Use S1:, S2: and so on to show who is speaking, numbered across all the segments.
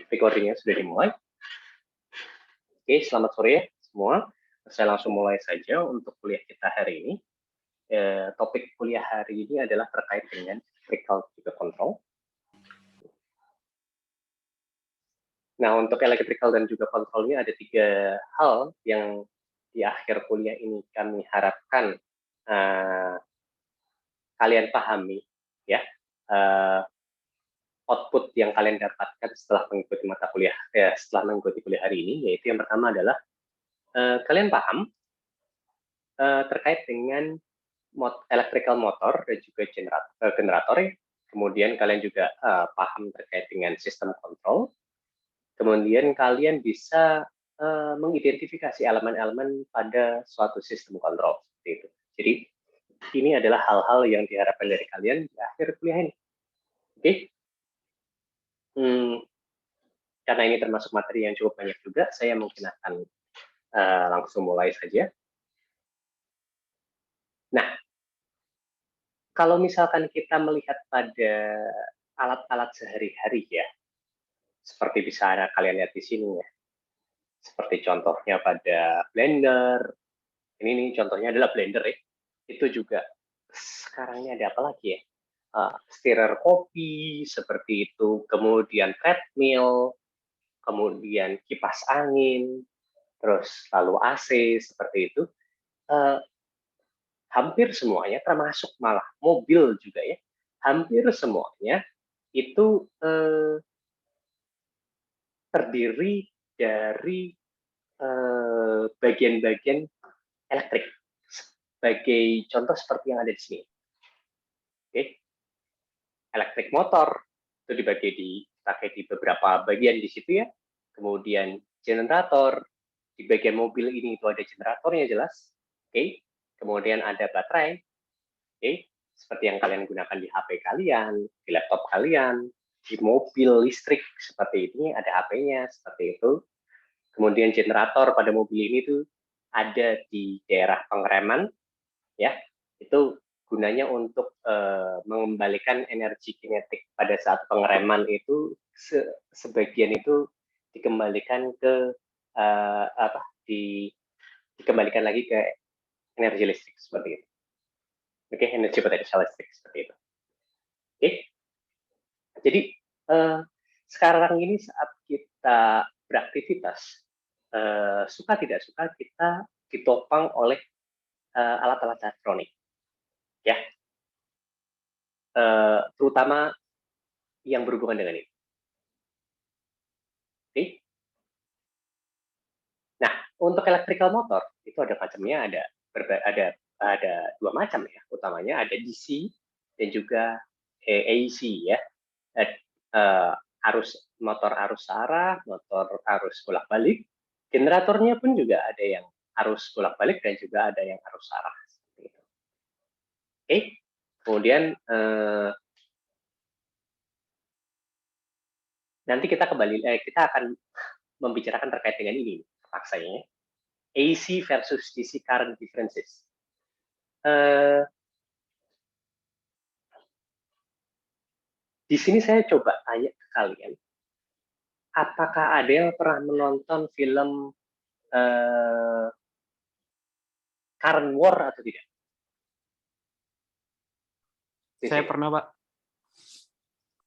S1: Recordingnya sudah dimulai. Oke, selamat sore semua. Saya langsung mulai saja untuk kuliah kita hari ini. Topik kuliah hari ini adalah terkait dengan electrical juga control. Nah, untuk electrical dan juga controlnya ada 3 hal yang di akhir kuliah ini kami harapkan kalian pahami, ya. Output yang kalian dapatkan setelah mengikuti mata kuliah, setelah mengikuti kuliah hari ini, yaitu yang pertama adalah kalian paham terkait dengan electrical motor dan juga generator. Kemudian kalian juga paham terkait dengan sistem kontrol. Kemudian kalian bisa mengidentifikasi elemen-elemen pada suatu sistem kontrol seperti itu. Jadi ini adalah hal-hal yang diharapkan dari kalian di akhir kuliah ini. Oke? Karena ini termasuk materi yang cukup banyak juga, saya mungkin akan langsung mulai saja. Nah, kalau misalkan kita melihat pada alat-alat sehari-hari ya, seperti bisa kalian lihat di sini ya, seperti contohnya pada blender, ini nih contohnya adalah blender ya, itu juga sekarang ini ada apa lagi ya, stirrer kopi seperti itu, kemudian treadmill, kemudian kipas angin, terus lalu AC seperti itu. Hampir semuanya, termasuk malah mobil juga ya, hampir semuanya itu terdiri dari bagian-bagian elektrik. Sebagai contoh seperti yang ada di sini. Oke. Elektrik motor itu dipakai di beberapa bagian di situ ya. Kemudian generator, di bagian mobil ini itu ada generatornya jelas. Oke. Kemudian ada baterai. Oke. Seperti yang kalian gunakan di HP kalian, di laptop kalian, di mobil listrik seperti ini ada HP-nya seperti itu. Kemudian generator pada mobil ini tuh ada di daerah pengereman, ya, itu gunanya untuk mengembalikan energi kinetik pada saat pengereman itu sebagian itu dikembalikan ke dikembalikan lagi ke energi listrik seperti itu. Oke, energi potensial listrik seperti itu. Oke, jadi sekarang ini saat kita beraktivitas, suka tidak suka kita ditopang oleh alat-alat elektronik, ya, terutama yang berhubungan dengan ini. Oke. Nah, untuk electrical motor itu ada macamnya, ada 2 macam ya, utamanya ada DC dan juga AC ya, motor arus arah, motor arus bolak-balik. Generatornya pun juga ada yang arus bolak-balik dan juga ada yang arus arah. Seperti itu. Oke, kemudian nanti kita akan membicarakan terkait dengan ini, paksanya AC versus DC current differences. Di sini saya coba tanya ke kalian, apakah ada yang pernah menonton film Current War atau tidak?
S2: Saya pernah, Pak.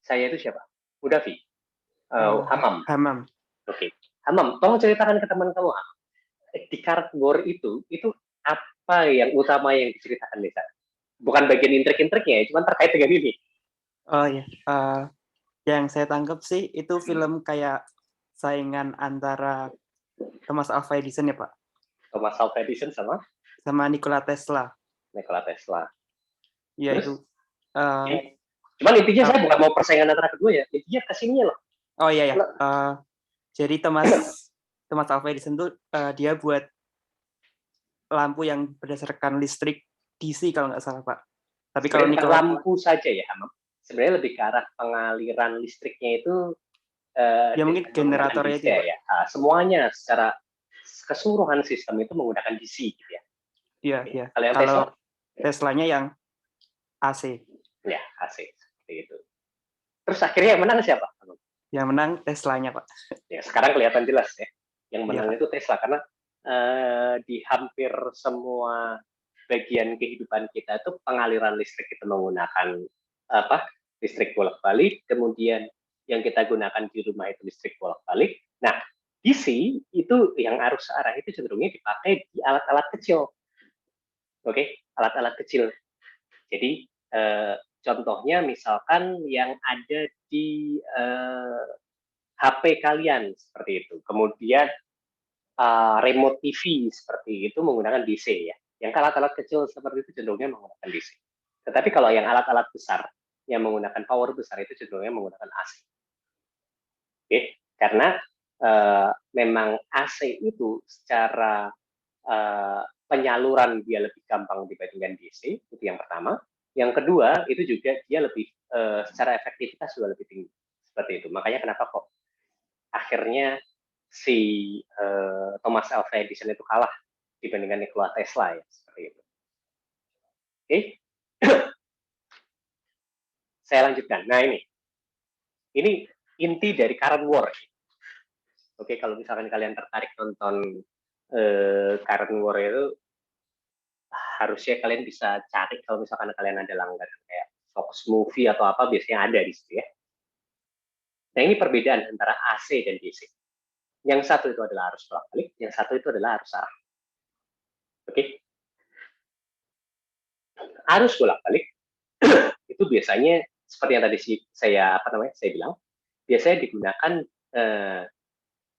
S1: Saya itu siapa? Mudafi? Hamam?
S2: Hamam.
S1: Oke. Hamam, tolong ceritakan ke teman kamu, di Current War itu apa yang utama yang diceritakan nih, bukan bagian intrik-intriknya, cuma terkait dengan ini.
S2: Oh iya, yang saya tangkap sih itu film kayak saingan antara Thomas Alva Edison ya, Pak.
S1: Thomas Alva Edison sama
S2: Nikola Tesla.
S1: Nikola Tesla.
S2: Iya itu.
S1: Cuman intinya saya bukan mau persaingan antara kedua ya, intinya kesininya loh.
S2: Oh iya ya. Jadi Thomas Alva Edison tuh dia buat lampu yang berdasarkan listrik DC kalau nggak salah, Pak. Tapi kalau Nikola
S1: lampu saja ya, Hamam. Sebenarnya lebih ke arah pengaliran listriknya itu
S2: ya mungkin generatornya itu
S1: ya. Semuanya secara keseluruhan sistem itu menggunakan DC gitu ya.
S2: Iya. Kalau Teslanya yang AC.
S1: Ya, AC seperti itu. Terus akhirnya yang menang siapa?
S2: Yang menang Teslanya, Pak.
S1: Ya, sekarang kelihatan jelas ya. Yang
S2: Iya,
S1: menang
S2: Pak.
S1: itu Tesla karena di hampir semua bagian kehidupan kita itu pengaliran listrik itu menggunakan apa? Listrik bolak-balik, kemudian yang kita gunakan di rumah itu listrik bolak-balik. Nah, DC itu yang arus arah itu cenderungnya dipakai di alat-alat kecil. Oke, alat-alat kecil. Jadi contohnya misalkan yang ada di HP kalian seperti itu. Kemudian remote TV seperti itu menggunakan DC ya. Yang alat-alat kecil seperti itu cenderungnya menggunakan DC. Tetapi kalau yang alat-alat besar yang menggunakan power besar itu cenderungnya menggunakan AC. Oke, karena memang AC itu secara penyaluran dia lebih gampang dibandingkan DC, itu yang pertama. Yang kedua, itu juga dia lebih secara efektivitas juga lebih tinggi. Seperti itu. Makanya kenapa kok akhirnya si Thomas Alva Edison itu kalah dibandingkan Nikola Tesla ya, seperti itu. Oke, saya lanjutkan. Nah ini inti dari current war. Oke, kalau misalkan kalian tertarik nonton current war itu, harusnya kalian bisa cari kalau misalkan kalian ada langganan kayak Fox Movie atau apa, biasanya ada di situ ya. Nah ini perbedaan antara AC dan DC. Yang satu itu adalah arus bolak-balik, yang satu itu adalah arus arah. Oke, arus bolak-balik itu biasanya seperti yang tadi saya bilang, biasanya digunakan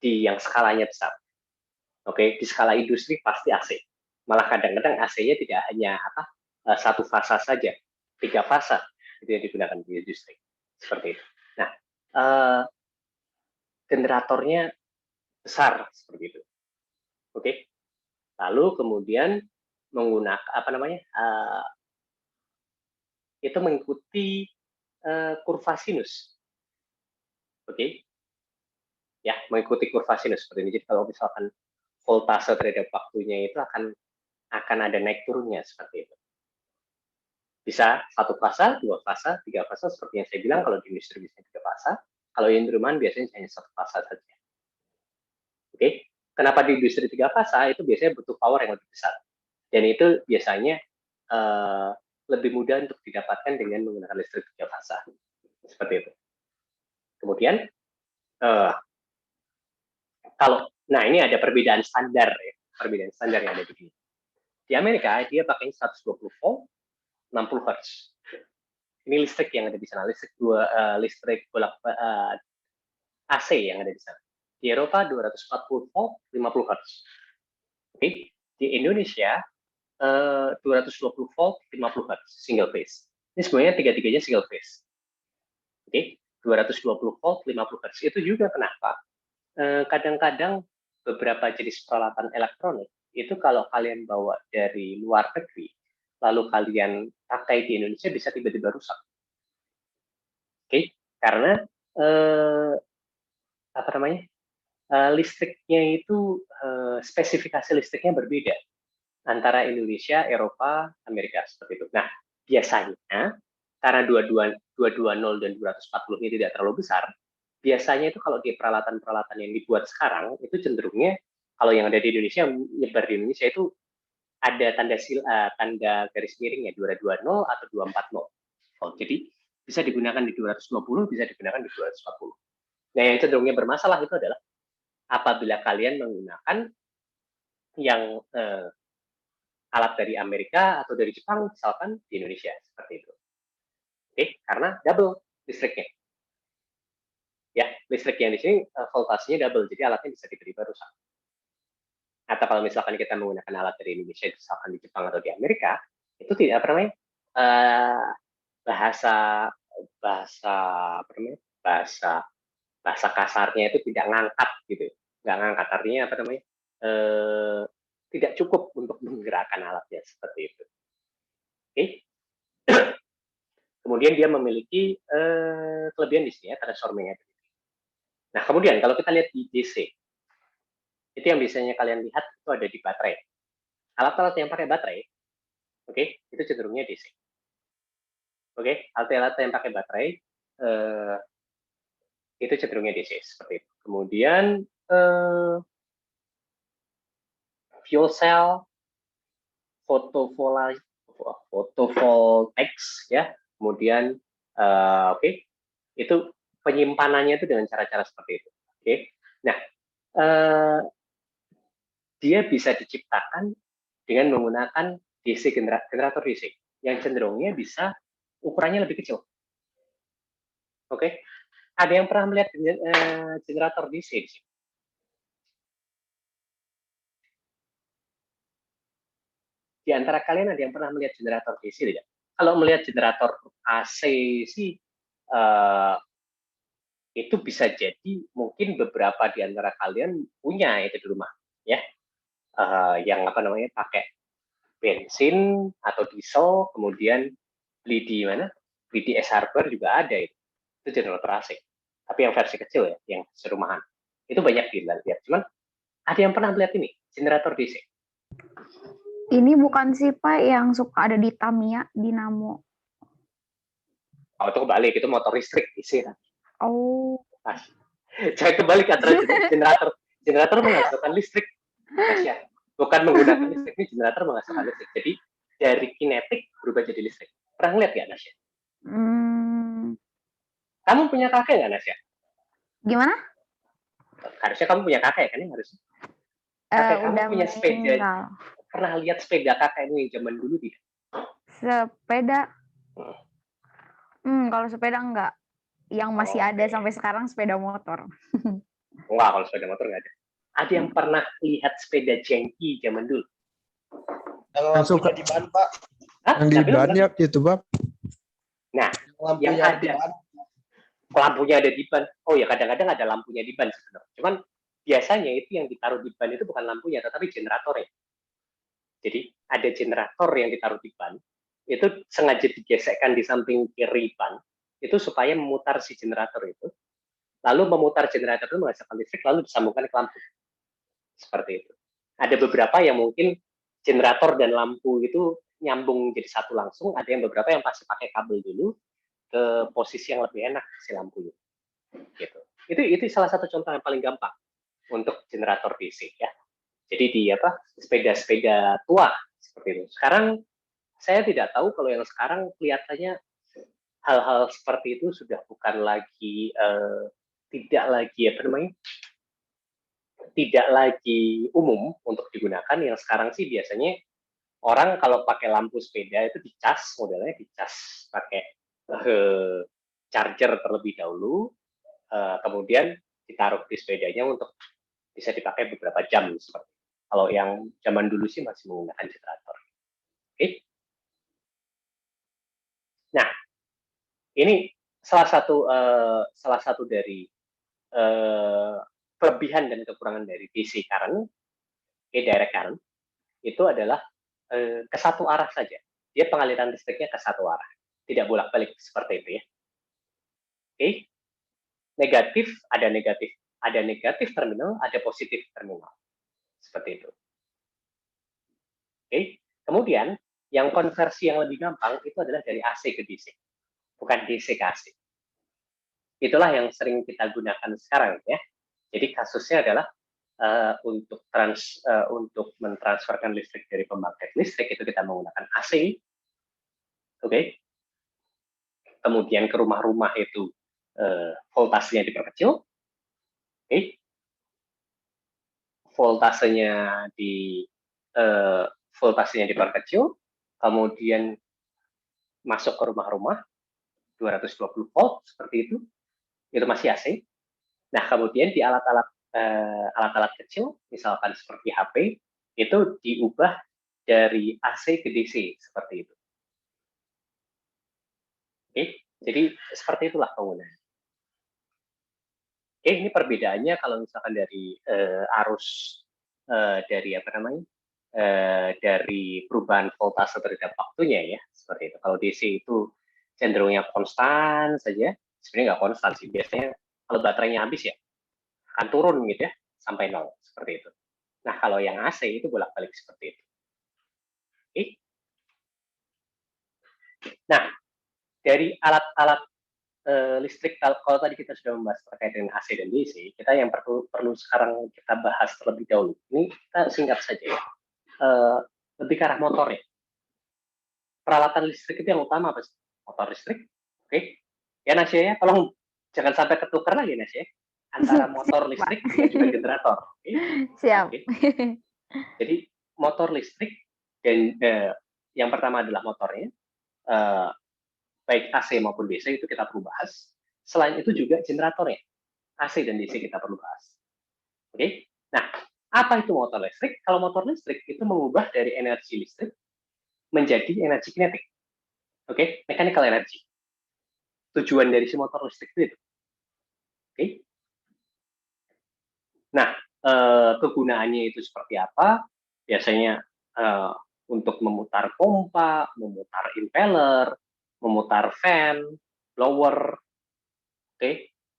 S1: di yang skalanya besar. Oke, di skala industri pasti AC. Malah kadang-kadang AC-nya tidak hanya satu fasa saja, 3 fasa itu yang digunakan di industri. Seperti itu. Nah, generatornya besar seperti itu. Oke. Lalu kemudian menggunakan itu mengikuti kurva sinus. Oke. Ya, mengikuti kurva sinus seperti ini. Jadi kalau misalkan voltase terhadap waktunya itu akan ada naik turunnya seperti itu. Bisa satu fasa, 2 fasa, 3 fasa seperti yang saya bilang. Kalau di industri bisa 3 fasa, kalau yang di rumahan biasanya hanya 1 fasa saja. Oke, kenapa di industri 3 fasa itu biasanya butuh power yang lebih besar, dan itu biasanya lebih mudah untuk didapatkan dengan menggunakan listrik 3 fasa seperti itu. Kemudian nah ini ada perbedaan standar ya, perbedaan standar yang ada di sini. Di Amerika dia pakai 120 volt 60 Hz. Ini listrik yang ada di sana, listrik bolak AC yang ada di sana. Di Eropa 240 volt 50 Hz. Oke, di Indonesia 220 volt 50 Hz single phase. Ini sebenarnya tiga-tiganya single phase. Oke, 220 volt 50 Hz. Itu juga kenapa kadang-kadang beberapa jenis peralatan elektronik itu kalau kalian bawa dari luar negeri lalu kalian pakai di Indonesia bisa tiba-tiba rusak. Oke, karena listriknya itu spesifikasi listriknya berbeda antara Indonesia, Eropa, Amerika seperti itu. Nah, biasanya karena 220 dan 240 ini tidak terlalu besar, biasanya itu kalau di peralatan-peralatan yang dibuat sekarang itu cenderungnya kalau yang ada di Indonesia, nyebar di Indonesia itu ada tanda garis miringnya 220 atau 240. Oh, jadi bisa digunakan di 220, bisa digunakan di 240. Nah, yang cenderungnya bermasalah itu adalah apabila kalian menggunakan yang alat dari Amerika atau dari Jepang misalkan di Indonesia seperti itu. Oke, karena double listriknya. Ya, listrik yang di sini voltasenya double, jadi alatnya bisa tiba-tiba rusak. Atau kalau misalkan kita menggunakan alat dari Indonesia, misalkan di Jepang atau di Amerika, itu tidak bahasa bahasa kasarnya itu tidak ngangkat gitu, nggak ngangkat, artinya tidak cukup untuk menggerakkan alatnya seperti itu. Oke. Kemudian dia memiliki kelebihan di sini ya, transforming ability. Nah, kemudian kalau kita lihat di DC, itu yang biasanya kalian lihat itu ada di baterai. Alat-alat yang pakai baterai, oke, itu cenderungnya DC. Oke, alat-alat yang pakai baterai itu cenderungnya DC seperti itu. Kemudian fuel cell, photovoltaics ya. Kemudian oke, itu penyimpanannya itu dengan cara-cara seperti itu. Oke. Nah, dia bisa diciptakan dengan menggunakan DC generator DC yang cenderungnya bisa ukurannya lebih kecil. Oke. Ada yang pernah melihat generator DC di sini? Di antara kalian ada yang pernah melihat generator DC tidak? Kalau melihat generator AC sih itu bisa jadi mungkin beberapa di antara kalian punya itu di rumah, ya, yang apa namanya pakai bensin atau diesel, kemudian beli di mana? Beli di S-Harbor juga ada itu generator AC. Tapi yang versi kecil ya, yang serumahan. Itu banyak dilihat. Cuman ada yang pernah melihat ini generator DC?
S3: Ini bukan sih Pak yang suka ada di Tamiya, Dinamo.
S1: Oh, itu kebalik, itu motor listrik DC kan.
S3: Oh.
S1: Nah, saya kembali ke generator menghasilkan listrik. Nasya. Bukan menggunakan listrik, ini generator menghasilkan listrik. Jadi dari kinetik berubah jadi listrik. Pernah ngeliat nggak, Nasya? Kamu punya kakek nggak, Nasya?
S3: Gimana?
S1: Harusnya kamu punya kakek kan? Harusnya. Kakek kamu punya sepeda. Pernah lihat sepeda kakekmu yang zaman dulu tidak?
S3: Sepeda? Kalau sepeda enggak. Yang masih ada sampai sekarang sepeda motor.
S1: Enggak, kalau sepeda motor nggak ada. Ada yang pernah lihat sepeda jengki zaman dulu?
S4: Yang suka di ban, Pak.
S1: Hah?
S4: Yang di bannya itu, Pak.
S1: Nah, yang ada lampunya ada di ban. Oh ya, kadang-kadang ada lampunya di ban sebenarnya. Cuman biasanya itu yang ditaruh di ban itu bukan lampunya, tetapi generatornya. Jadi ada generator yang ditaruh di ban, itu sengaja digesekkan di samping kiri ban, itu supaya memutar si generator itu, lalu memutar generator itu menghasilkan listrik, lalu disambungkan ke lampu. Seperti itu. Ada beberapa yang mungkin generator dan lampu itu nyambung jadi satu langsung, ada yang beberapa yang pasti pakai kabel dulu ke posisi yang lebih enak si lampunya. Gitu. Itu salah satu contoh yang paling gampang untuk generator DC ya. Jadi di sepeda-sepeda tua seperti itu. Sekarang saya tidak tahu kalau yang sekarang kelihatannya hal-hal seperti itu sudah bukan lagi tidak lagi umum untuk digunakan. Yang sekarang sih biasanya orang kalau pakai lampu sepeda itu dicas, modelnya dicas pakai charger terlebih dahulu, kemudian ditaruh di sepedanya untuk bisa dipakai beberapa jam seperti itu. Kalau yang zaman dulu sih masih menggunakan generator. Oke. Nah, ini salah satu dari kelebihan dan kekurangan dari DC current, direct current, itu adalah ke satu arah saja. Dia pengaliran listriknya ke satu arah, tidak bolak-balik seperti itu ya. Oke. Ada negatif terminal, ada positif terminal. Seperti itu. Oke. Kemudian yang konversi yang lebih gampang itu adalah dari AC ke DC, bukan DC ke AC. Itulah yang sering kita gunakan sekarang ya. Jadi kasusnya adalah untuk mentransferkan listrik dari pembangkit listrik itu kita menggunakan AC. Oke. Kemudian ke rumah-rumah itu voltasenya diperkecil. Oke. Voltasenya diperkecil, kemudian masuk ke rumah-rumah 220 volt seperti itu masih AC. Nah, kemudian di alat-alat kecil, misalkan seperti HP, itu diubah dari AC ke DC seperti itu. Oke, jadi seperti itulah penggunaan. Oke, ini perbedaannya kalau misalkan dari dari perubahan voltase terhadap waktunya ya, seperti itu. Kalau DC itu cenderungnya konstan saja, sebenarnya nggak konstan sih, biasanya kalau baterainya habis ya akan turun gitu ya sampai 0 seperti itu. Nah, kalau yang AC itu bolak-balik seperti itu. Oke. Nah, dari alat-alat listrik, kalau tadi kita sudah membahas terkait dengan AC dan DC, kita yang perlu sekarang kita bahas terlebih dahulu. Ini kita singkat saja ya. Lebih ke arah motornya. Peralatan listrik itu yang utama apa sih? Motor listrik, oke? Ya Nasya ya, tolong jangan sampai ketukar lagi Nasya. Antara motor listrik dan juga generator. Okay?
S3: Siap.
S1: Okay. Jadi motor listrik dan yang pertama adalah motornya. Baik AC maupun DC itu kita perlu bahas. Selain itu juga generatornya, AC dan DC kita perlu bahas. Oke, nah apa itu motor listrik? Kalau motor listrik itu mengubah dari energi listrik menjadi energi kinetik. Oke, mechanical energy. Tujuan dari si motor listrik itu. Oke. Nah, kegunaannya itu seperti apa? Biasanya untuk memutar pompa, memutar impeller, memutar fan, blower,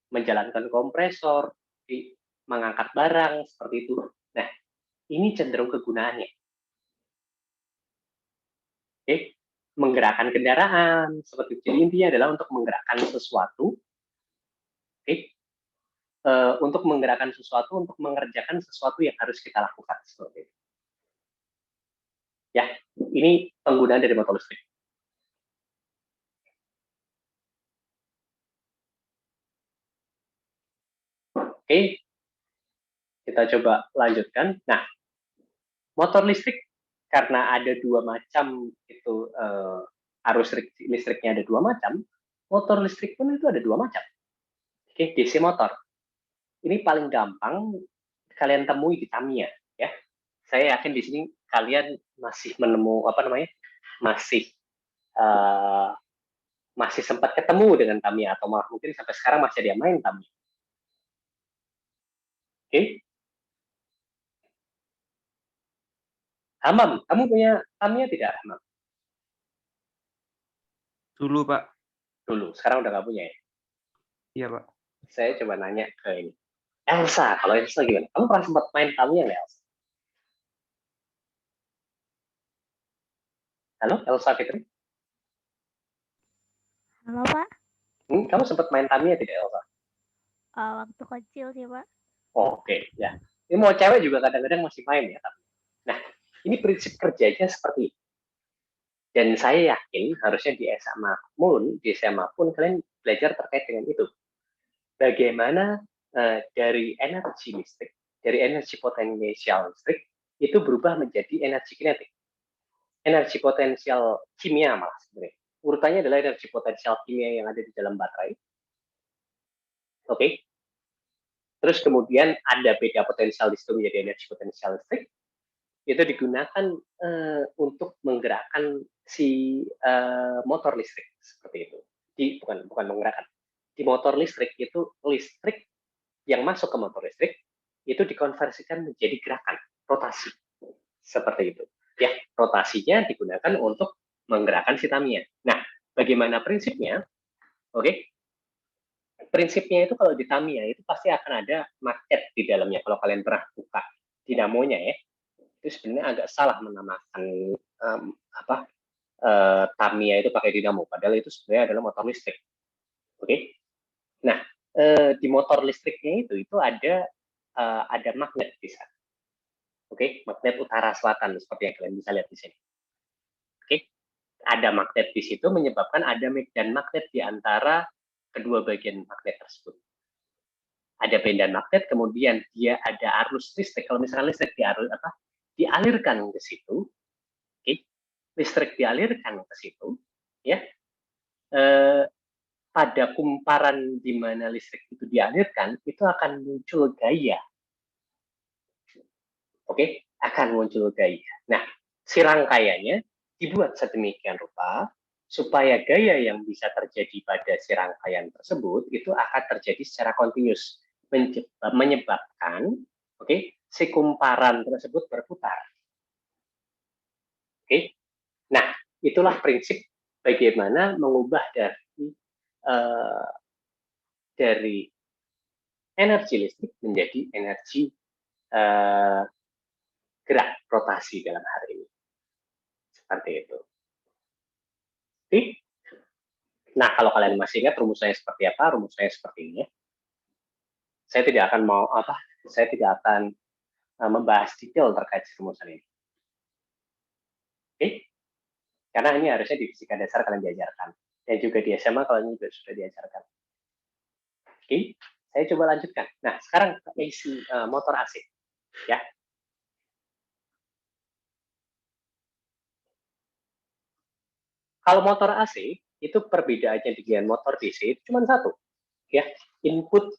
S1: menjalankan kompresor, mengangkat barang, seperti itu. Nah, ini cenderung kegunaannya. Menggerakkan kendaraan, seperti itu. Jadi intinya adalah untuk menggerakkan sesuatu, untuk menggerakkan sesuatu, untuk mengerjakan sesuatu yang harus kita lakukan. Seperti itu. Ya, ini penggunaan dari motor listrik. Oke, kita coba lanjutkan. Nah, motor listrik karena ada dua macam itu arus listriknya ada dua macam, motor listrik pun itu ada dua macam. Oke, DC motor. Ini paling gampang kalian temui di Tamiya, ya. Saya yakin di sini kalian masih masih sempat ketemu dengan Tamiya atau malah mungkin sampai sekarang masih ada yang main Tamiya. Oke. Hamam, kamu punya Tamiya tidak, Hamam?
S2: Dulu, Pak.
S1: Dulu, sekarang udah nggak punya ya?
S2: Iya, Pak.
S1: Saya coba nanya ke ini. Elsa, kalau Elsa gimana? Kamu pernah sempat main Tamiya nggak, Elsa? Halo, Elsa Fitri?
S5: Halo Pak,
S1: Kamu sempat main Tamiya tidak, Elsa?
S5: waktu kecil sih Pak.
S1: Oke, ya. Ini mau cewek juga kadang-kadang masih main ya. Nah, ini prinsip kerjanya seperti ini. Dan saya yakin harusnya di SMA pun kalian belajar terkait dengan itu. Bagaimana dari energi listrik, dari energi potensial listrik, itu berubah menjadi energi kinetik. Energi potensial kimia malah sebenarnya. Urutannya adalah energi potensial kimia yang ada di dalam baterai. Oke. Terus kemudian ada beda potensial listrik menjadi energi potensial listrik. Itu digunakan untuk menggerakkan si motor listrik seperti itu. Bukan menggerakkan. Di motor listrik itu listrik yang masuk ke motor listrik itu dikonversikan menjadi gerakan, rotasi. Seperti itu. Ya, rotasinya digunakan untuk menggerakkan si Tamiya. Nah, bagaimana prinsipnya? Oke. Prinsipnya itu kalau di Tamiya itu pasti akan ada magnet di dalamnya. Kalau kalian pernah buka dinamonya ya, itu sebenarnya agak salah menamakan Tamiya itu pakai dinamo, padahal itu sebenarnya adalah motor listrik. Oke. Nah, di motor listriknya itu ada magnet di sana. Oke, magnet utara selatan seperti yang kalian bisa lihat di sini. Oke, ada magnet di situ menyebabkan ada medan magnet di antara kedua bagian magnet tersebut. Ada medan magnet, kemudian dia ada arus listrik. Kalau misalnya listrik dialirkan ke situ, oke, listrik dialirkan ke situ, ya. Pada kumparan di mana listrik itu dialirkan, itu akan muncul gaya. Oke, akan muncul gaya. Nah, si rangkaiannya dibuat sedemikian rupa supaya gaya yang bisa terjadi pada si rangkaian tersebut itu akan terjadi secara kontinus, menyebabkan si kumparan tersebut berputar. Oke. Nah, itulah prinsip bagaimana mengubah dari energi listrik menjadi energi gerak rotasi dalam hal ini. Seperti itu. Oke. Nah, kalau kalian masih ingat rumusnya seperti apa, rumusnya seperti ini. Saya tidak akan saya tidak akan membahas detail terkait rumusan ini. Oke? Karena ini harusnya di fisika dasar kalian diajarkan. Dan juga di SMA kalian juga sudah diajarkan. Oke? Saya coba lanjutkan. Nah, sekarang isi motor AC. Ya. Kalau motor AC, itu perbedaannya dengan motor DC itu cuma satu. Ya, input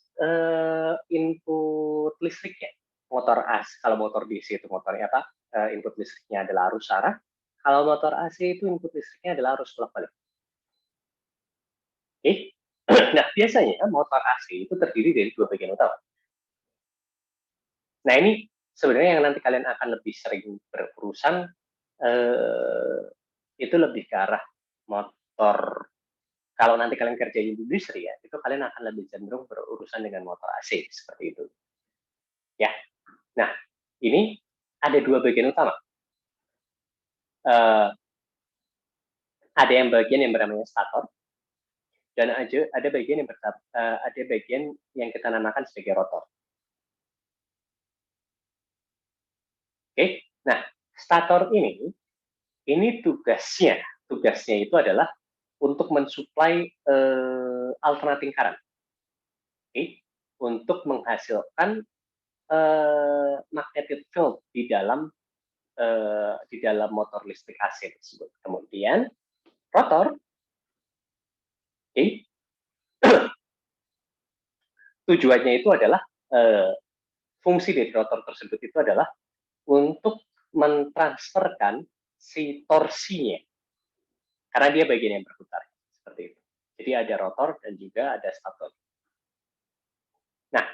S1: listriknya. Motor AC, kalau motor DC itu motornya apa? Input listriknya adalah arus arah. Kalau motor AC itu input listriknya adalah arus bolak-balik. Oke. Nah, biasanya motor AC itu terdiri dari dua bagian utama. Nah, ini sebenarnya yang nanti kalian akan lebih sering berurusan itu lebih ke arah motor. Kalau nanti kalian kerja di industri ya, itu kalian akan lebih cenderung berurusan dengan motor AC seperti itu. Ya. Nah, ini ada dua bagian utama. Ada yang bagian yang bernamanya stator, dan ada bagian yang kita namakan sebagai rotor. Oke. Nah, stator ini tugasnya itu adalah untuk mensuplai alternating current. Oke. Untuk menghasilkan magnetic field di dalam motor listrik AC tersebut. Kemudian rotor, tujuannya itu adalah fungsi dari rotor tersebut itu adalah untuk mentransferkan si torsinya, karena dia bagian yang berputar seperti itu. Jadi ada rotor dan juga ada stator. Nah,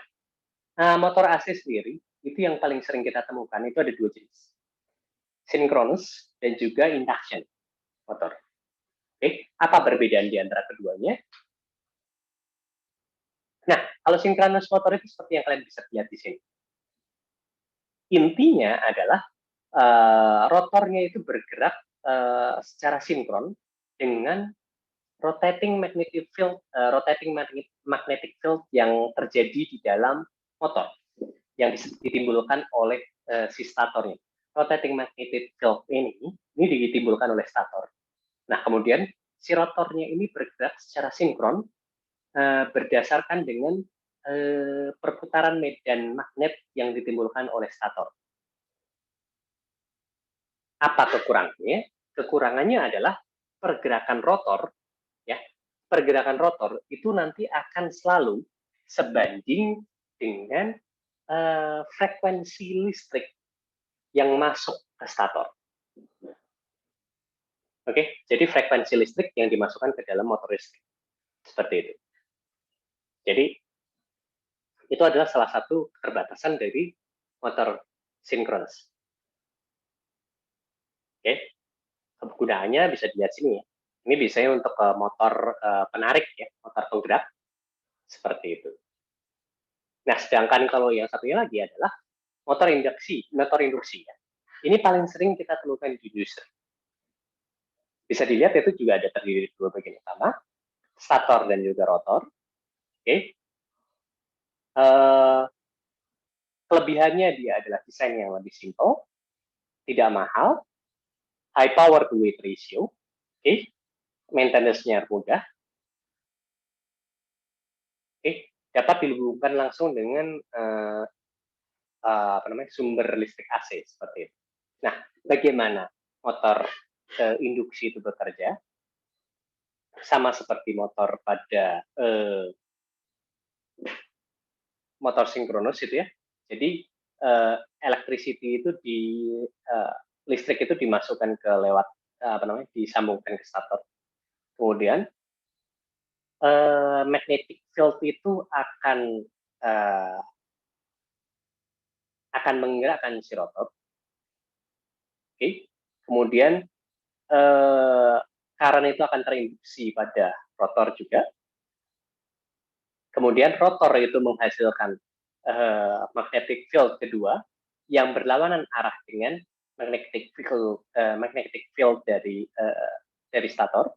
S1: motor AC sendiri itu yang paling sering kita temukan itu ada dua jenis, sinkronus dan juga induction motor. Oke, apa perbedaan di antara keduanya? Nah, kalau sinkronus motor itu seperti yang kalian bisa lihat di sini. Intinya adalah rotornya itu bergerak secara sinkron dengan rotating magnetic field yang terjadi di dalam motor yang ditimbulkan oleh si statornya. Rotating magnetic field ini ditimbulkan oleh stator. Nah, kemudian si rotornya ini bergerak secara sinkron berdasarkan dengan perputaran medan magnet yang ditimbulkan oleh stator. Apa kekurangannya? Kekurangannya adalah pergerakan rotor, ya. Pergerakan rotor itu nanti akan selalu sebanding dengan frekuensi listrik yang masuk ke stator. Oke, jadi frekuensi listrik yang dimasukkan ke dalam motor listrik. Seperti itu. Jadi, itu adalah salah satu keterbatasan dari motor sinkronus. Oke, kegunaannya bisa dilihat sini ya. Ini biasanya untuk motor penarik ya, motor penggerak seperti itu. Nah, sedangkan kalau yang satunya lagi adalah motor induksi ya. Ini paling sering kita temukan di industri. Bisa dilihat itu juga ada terdiri dari dua bagian utama, stator dan juga rotor. Oke. Kelebihannya dia adalah desain yang lebih simple, tidak mahal, high power to weight ratio, maintenance-nya mudah, dapat dihubungkan langsung dengan sumber listrik AC seperti itu. Nah, bagaimana motor induksi itu bekerja? Sama seperti motor pada motor sinkronus itu ya. Jadi electricity itu listrik itu dimasukkan ke lewat disambungkan ke stator. Kemudian magnetic field itu akan menggerakkan si rotor. Oke. Kemudian current itu akan terinduksi pada rotor juga. Kemudian rotor itu menghasilkan magnetic field kedua yang berlawanan arah dengan magnetic field dari stator.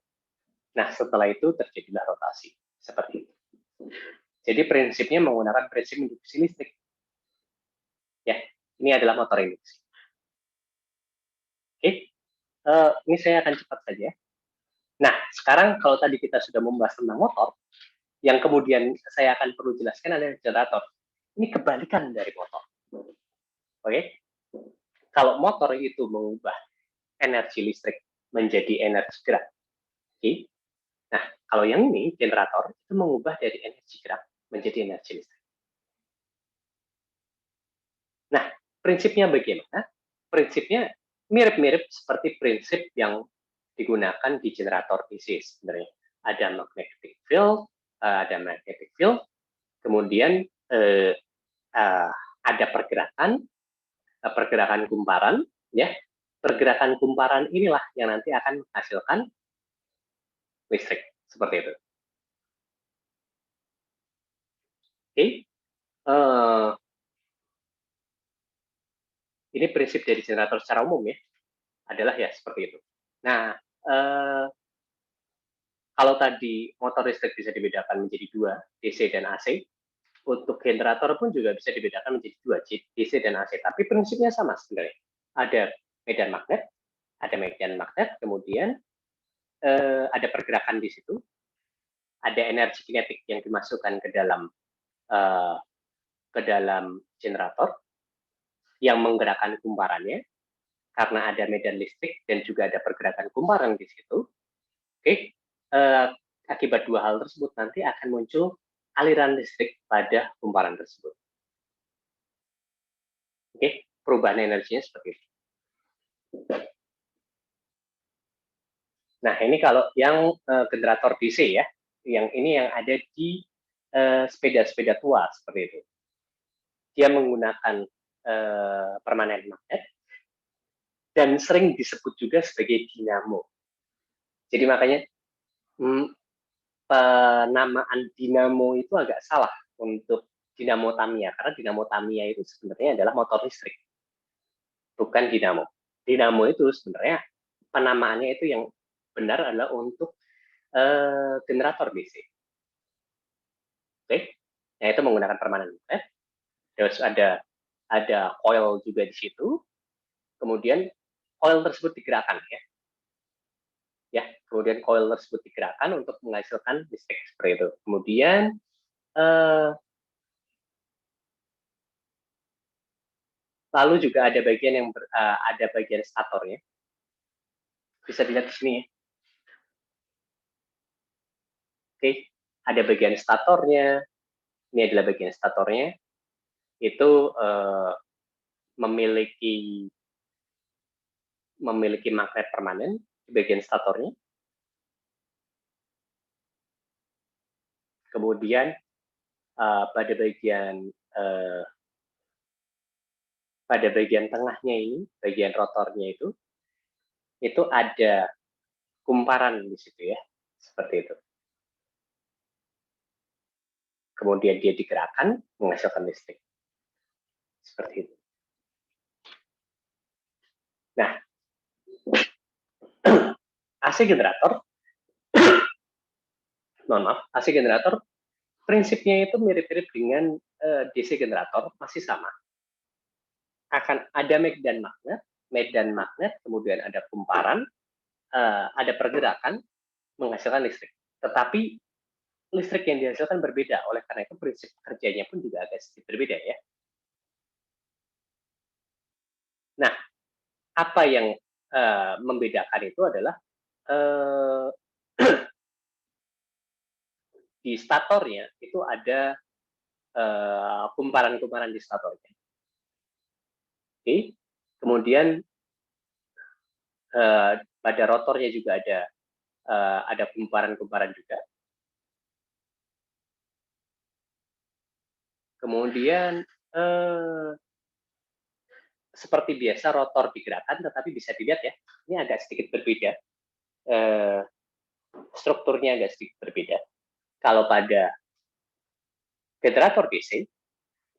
S1: Nah, setelah itu terjadilah rotasi. Seperti itu. Jadi prinsipnya menggunakan prinsip induksi listrik. Ya, ini adalah motor induksi. Oke, ini saya akan cepat saja. Nah, sekarang kalau tadi kita sudah membahas tentang motor, yang kemudian saya akan perlu jelaskan adalah generator. Ini kebalikan dari motor. Oke, kalau motor itu mengubah energi listrik menjadi energi gerak. Oke. Nah, kalau yang ini generator itu mengubah dari energi gerak menjadi energi listrik. Nah, prinsipnya bagaimana? Prinsipnya mirip-mirip seperti prinsip yang digunakan di generator DC sebenarnya. Ada magnetic field, kemudian ada pergerakan kumparan, ya. Pergerakan kumparan inilah yang nanti akan menghasilkan listrik seperti itu. Oke, ini prinsip dari generator secara umum ya, adalah ya seperti itu. Nah, kalau tadi motor listrik bisa dibedakan menjadi dua, DC dan AC, untuk generator pun juga bisa dibedakan menjadi dua, DC dan AC. Tapi prinsipnya sama sebenarnya. Ada medan magnet, kemudian ada pergerakan di situ, ada energi kinetik yang dimasukkan ke dalam generator yang menggerakkan kumparannya, karena ada medan listrik dan juga ada pergerakan kumparan di situ. Oke, akibat dua hal tersebut nanti akan muncul aliran listrik pada kumparan tersebut. Oke, perubahan energinya seperti itu. Nah, ini kalau yang generator DC ya, yang ini yang ada di sepeda-sepeda tua seperti itu. Dia menggunakan permanen magnet dan sering disebut juga sebagai dinamo. Jadi makanya penamaan dinamo itu agak salah untuk dinamo Tamiya, karena dinamo Tamiya itu sebenarnya adalah motor listrik, bukan dinamo. Dinamo itu sebenarnya penamaannya itu yang benar adalah untuk generator DC. Oke, yaitu menggunakan permanen magnet. Terus ada coil juga di situ. Kemudian coil tersebut digerakkan ya. Ya, kemudian coil tersebut digerakkan untuk menghasilkan listrik seperti itu. Kemudian lalu juga ada bagian yang ada bagian statornya. Bisa dilihat di sini ya. Oke, ada bagian statornya. Ini adalah bagian statornya. Itu memiliki magnet permanen di bagian statornya. Kemudian pada bagian tengahnya ini, bagian rotornya itu ada kumparan di situ ya, seperti itu. Kemudian dia digerakkan menghasilkan listrik, seperti itu. Nah, AC generator, AC generator prinsipnya itu mirip-mirip dengan DC generator, masih sama. Akan ada medan magnet, kemudian ada kumparan, ada pergerakan menghasilkan listrik. Tetapi listrik yang dihasilkan berbeda, oleh karena itu prinsip kerjanya pun juga agak sedikit berbeda ya. Nah, apa yang membedakan itu adalah di statornya itu ada kumparan-kumparan di statornya. Oke. Kemudian pada rotornya juga ada kumparan-kumparan juga. Kemudian seperti biasa rotor digerakkan, tetapi bisa dilihat ya, ini agak sedikit berbeda. Strukturnya agak sedikit berbeda. Kalau pada generator DC,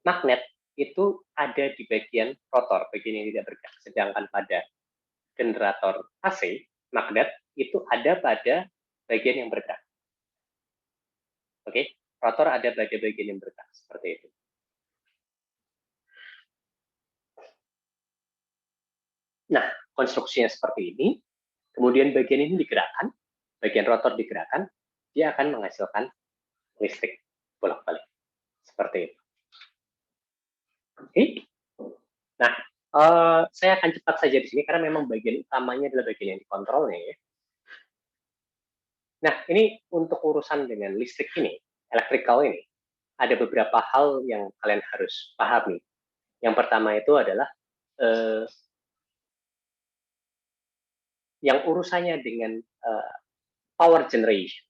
S1: magnet itu ada di bagian rotor, bagian yang tidak bergerak. Sedangkan pada generator AC, magnet itu ada pada bagian yang bergerak. Oke, rotor ada bagian-bagian yang bergerak seperti itu. Nah, konstruksinya seperti ini. Kemudian bagian ini digerakkan, bagian rotor digerakkan, dia akan menghasilkan listrik bolak-balik seperti itu. Oke. Nah, saya akan cepat saja di sini karena memang bagian utamanya adalah bagian yang dikontrolnya ya. Nah, ini untuk urusan dengan listrik ini, electrical ini, ada beberapa hal yang kalian harus pahami. Yang pertama itu adalah yang urusannya dengan power generation,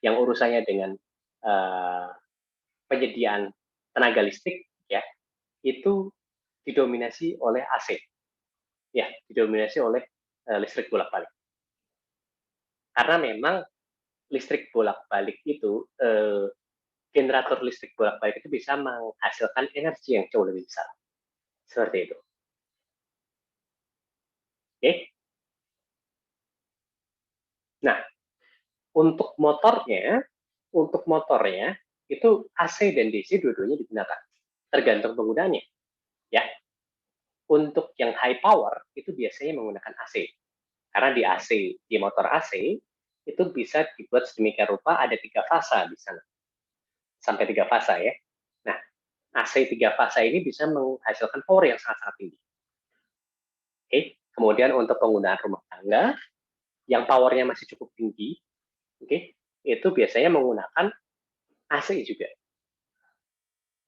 S1: yang urusannya dengan penyediaan tenaga listrik, ya, itu didominasi oleh AC, ya, didominasi oleh listrik bolak-balik. Karena memang listrik bolak-balik itu, generator listrik bolak-balik itu bisa menghasilkan energi yang jauh lebih besar, seperti itu. Oke. Nah, untuk motornya itu AC dan DC dua-duanya digunakan, tergantung penggunanya, ya. Untuk yang high power itu biasanya menggunakan AC, karena di motor AC itu bisa dibuat sedemikian rupa ada 3 fasa di sana, sampai 3 fasa ya. Nah, AC 3 fasa ini bisa menghasilkan power yang sangat-sangat tinggi. Oke, kemudian untuk penggunaan rumah tangga yang powernya masih cukup tinggi, oke, itu biasanya menggunakan AC juga.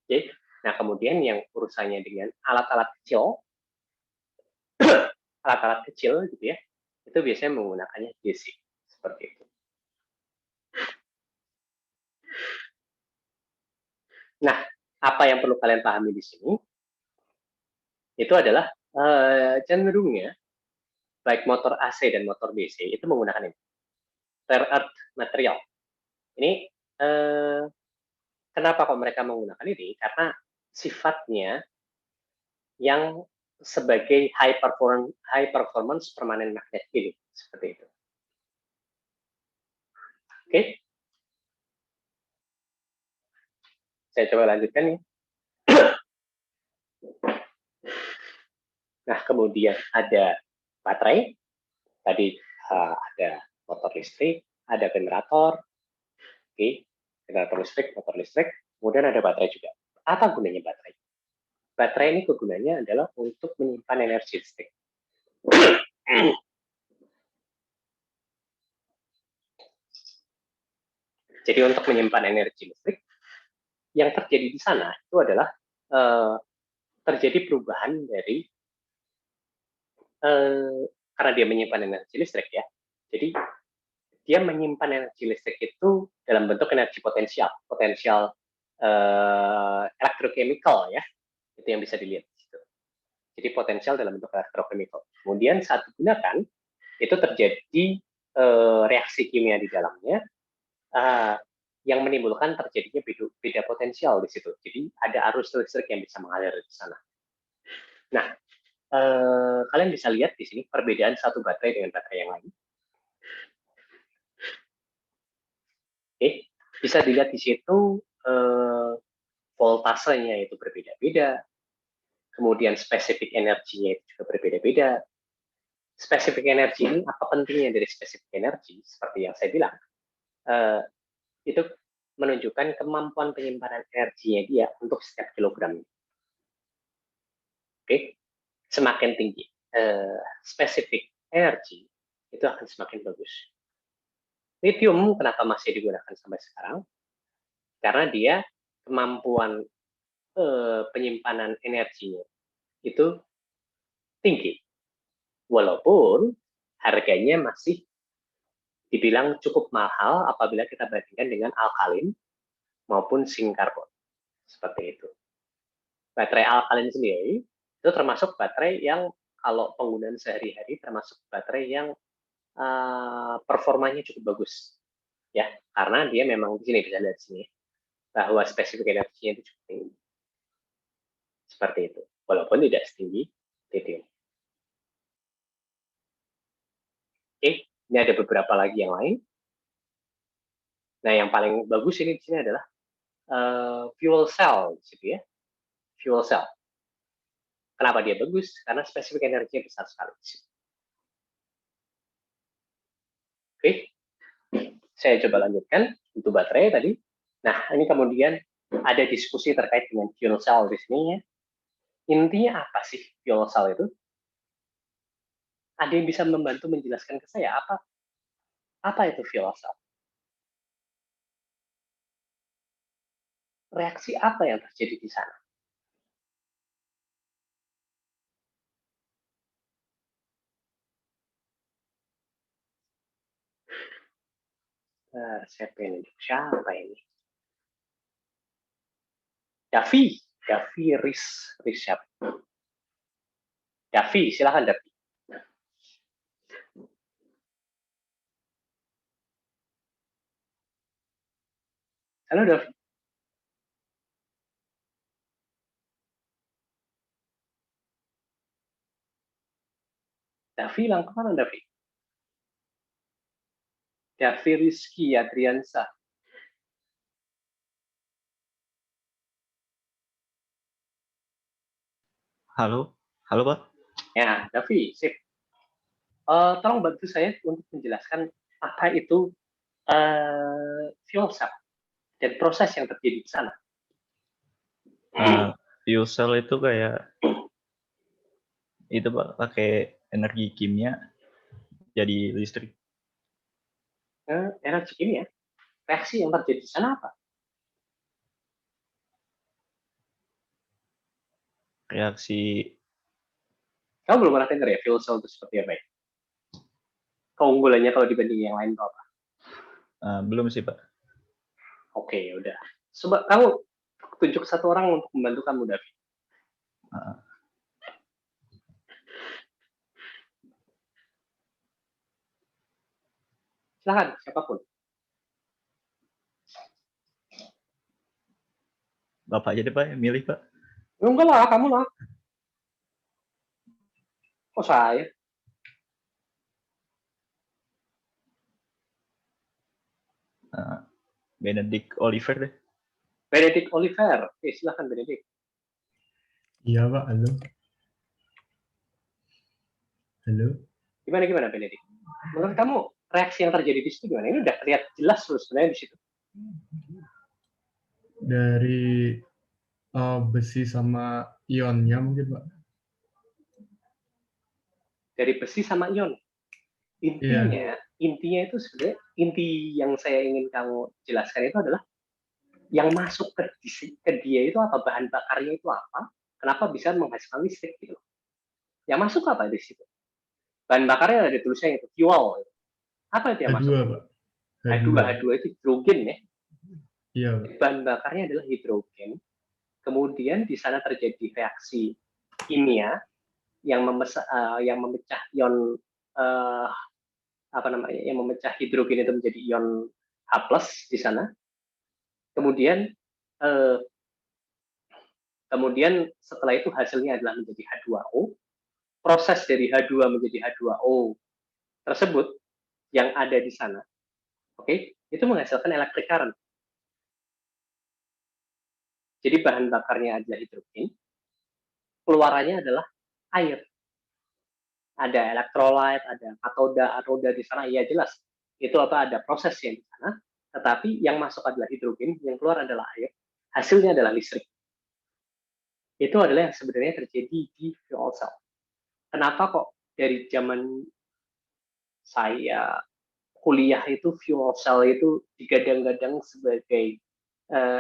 S1: Oke, nah kemudian yang urusannya dengan alat-alat kecil, gitu ya, itu biasanya menggunakannya DC seperti itu. Nah, apa yang perlu kalian pahami di sini itu adalah cenderungnya baik motor AC dan motor DC itu menggunakan ini, rare earth material. Ini kenapa kok mereka menggunakan ini? Karena sifatnya yang sebagai high performance permanent magnet ini, seperti itu. Oke, saya coba lanjutkan nih. Nah, kemudian ada baterai, tadi ada motor listrik, ada generator, oke, generator listrik, motor listrik, kemudian ada baterai juga. Apa gunanya baterai? Baterai ini kegunaannya adalah untuk menyimpan energi listrik. Jadi untuk menyimpan energi listrik, yang terjadi di sana itu adalah terjadi perubahan dari karena dia menyimpan energi listrik ya. Jadi dia menyimpan energi listrik itu dalam bentuk energi potensial elektrochemical ya, itu yang bisa dilihat di situ. Jadi potensial dalam bentuk elektrochemical. Kemudian saat digunakan itu terjadi reaksi kimia di dalamnya yang menimbulkan terjadinya beda potensial di situ. Jadi ada arus listrik yang bisa mengalir di sana. Nah, kalian bisa lihat di sini perbedaan satu baterai dengan baterai yang lain. Oke, bisa dilihat di situ voltasenya itu berbeda-beda, kemudian spesifik energinya itu juga berbeda-beda. Spesifik energi ini, apa pentingnya dari spesifik energi? Seperti yang saya bilang, itu menunjukkan kemampuan penyimpanan energinya dia untuk setiap kilogram. Oke, semakin tinggi spesifik energi, itu akan semakin bagus. Lithium kenapa masih digunakan sampai sekarang? Karena dia kemampuan penyimpanan energinya itu tinggi, walaupun harganya masih dibilang cukup mahal apabila kita bandingkan dengan alkalin maupun zinc karbon, seperti itu. Baterai alkalin sendiri itu termasuk baterai yang kalau penggunaan sehari-hari termasuk baterai yang performanya cukup bagus, ya, karena dia memang di sini bisa lihat di sini bahwa spesifik energinya itu cukup tinggi, seperti itu, walaupun tidak setinggi lithium. Oke, ini ada beberapa lagi yang lain. Nah, yang paling bagus ini di sini adalah fuel cell, gitu ya. Fuel cell. Kenapa dia bagus? Karena spesifik energinya besar sekali. Oke, saya coba lanjutkan untuk baterai tadi. Nah, ini kemudian ada diskusi terkait dengan fuel cell di sini ya. Intinya apa sih fuel cell itu? Ada yang bisa membantu menjelaskan ke saya apa itu fuel cell? Reaksi apa yang terjadi di sana? Saya pengen siapa ini? Davi Riz siapa? Davi, silakan Davi. Halo Davi. Davi hilang kemana Davi? Davi Rizky Adriansa.
S6: Halo, halo Pak.
S1: Ya, Davi, sip. Tolong bantu saya untuk menjelaskan apa itu fuel cell dan proses yang terjadi di sana.
S6: Fuel cell itu kayak itu Pak, pakai energi kimia jadi listrik.
S1: Energi kimia, reaksi yang terjadi di sana apa?
S6: Reaksi
S1: Kamu belum pernah dengar ya fuel cell itu seperti apa ya? Keunggulannya kalau dibanding yang lain itu apa?
S6: belum sih Pak.
S1: Oke, udah. Coba kamu tunjuk satu orang untuk membantu kamu, Davi.
S6: Uh,
S1: Silahkan, siapapun.
S6: Bapak aja deh Pak, yang milih Pak.
S1: Enggak lah, kamu lah. Kok saya?
S6: Benedict Oliver deh.
S1: Benedict Oliver. Oke, silahkan Benedict.
S7: Iya Pak, halo. Halo.
S1: Gimana Benedict? Menurut kamu reaksi yang terjadi di situ gimana? Ini udah terlihat jelas loh sebenarnya di situ.
S7: Dari besi sama ionnya mungkin Pak.
S1: Dari besi sama ion. Intinya itu sebenarnya inti yang saya ingin kamu jelaskan itu adalah yang masuk ke dia itu apa, bahan bakarnya itu apa, kenapa bisa menghasilkan listrik gitu. Yang masuk apa di situ? Bahan bakarnya ada tulisannya itu fuel. Apa itu yang
S7: H2
S1: masuk?
S7: Pak.
S1: H2 itu hidrogen ya.
S7: Iya Pak.
S1: Bahan bakarnya adalah hidrogen. Kemudian di sana terjadi reaksi kimia yang memecah ion yang memecah hidrogen itu menjadi ion H+ di sana. Kemudian setelah itu hasilnya adalah menjadi H2O. Proses dari H2 menjadi H2O tersebut yang ada di sana, itu menghasilkan electric current. Jadi bahan bakarnya adalah hidrogen, keluarannya adalah air. Ada elektrolit, ada katoda di sana, ya jelas. Itu ada prosesnya di sana, tetapi yang masuk adalah hidrogen, yang keluar adalah air, hasilnya adalah listrik. Itu adalah yang sebenarnya terjadi di fuel cell. Kenapa kok dari zaman saya kuliah itu fuel cell itu digadang-gadang sebagai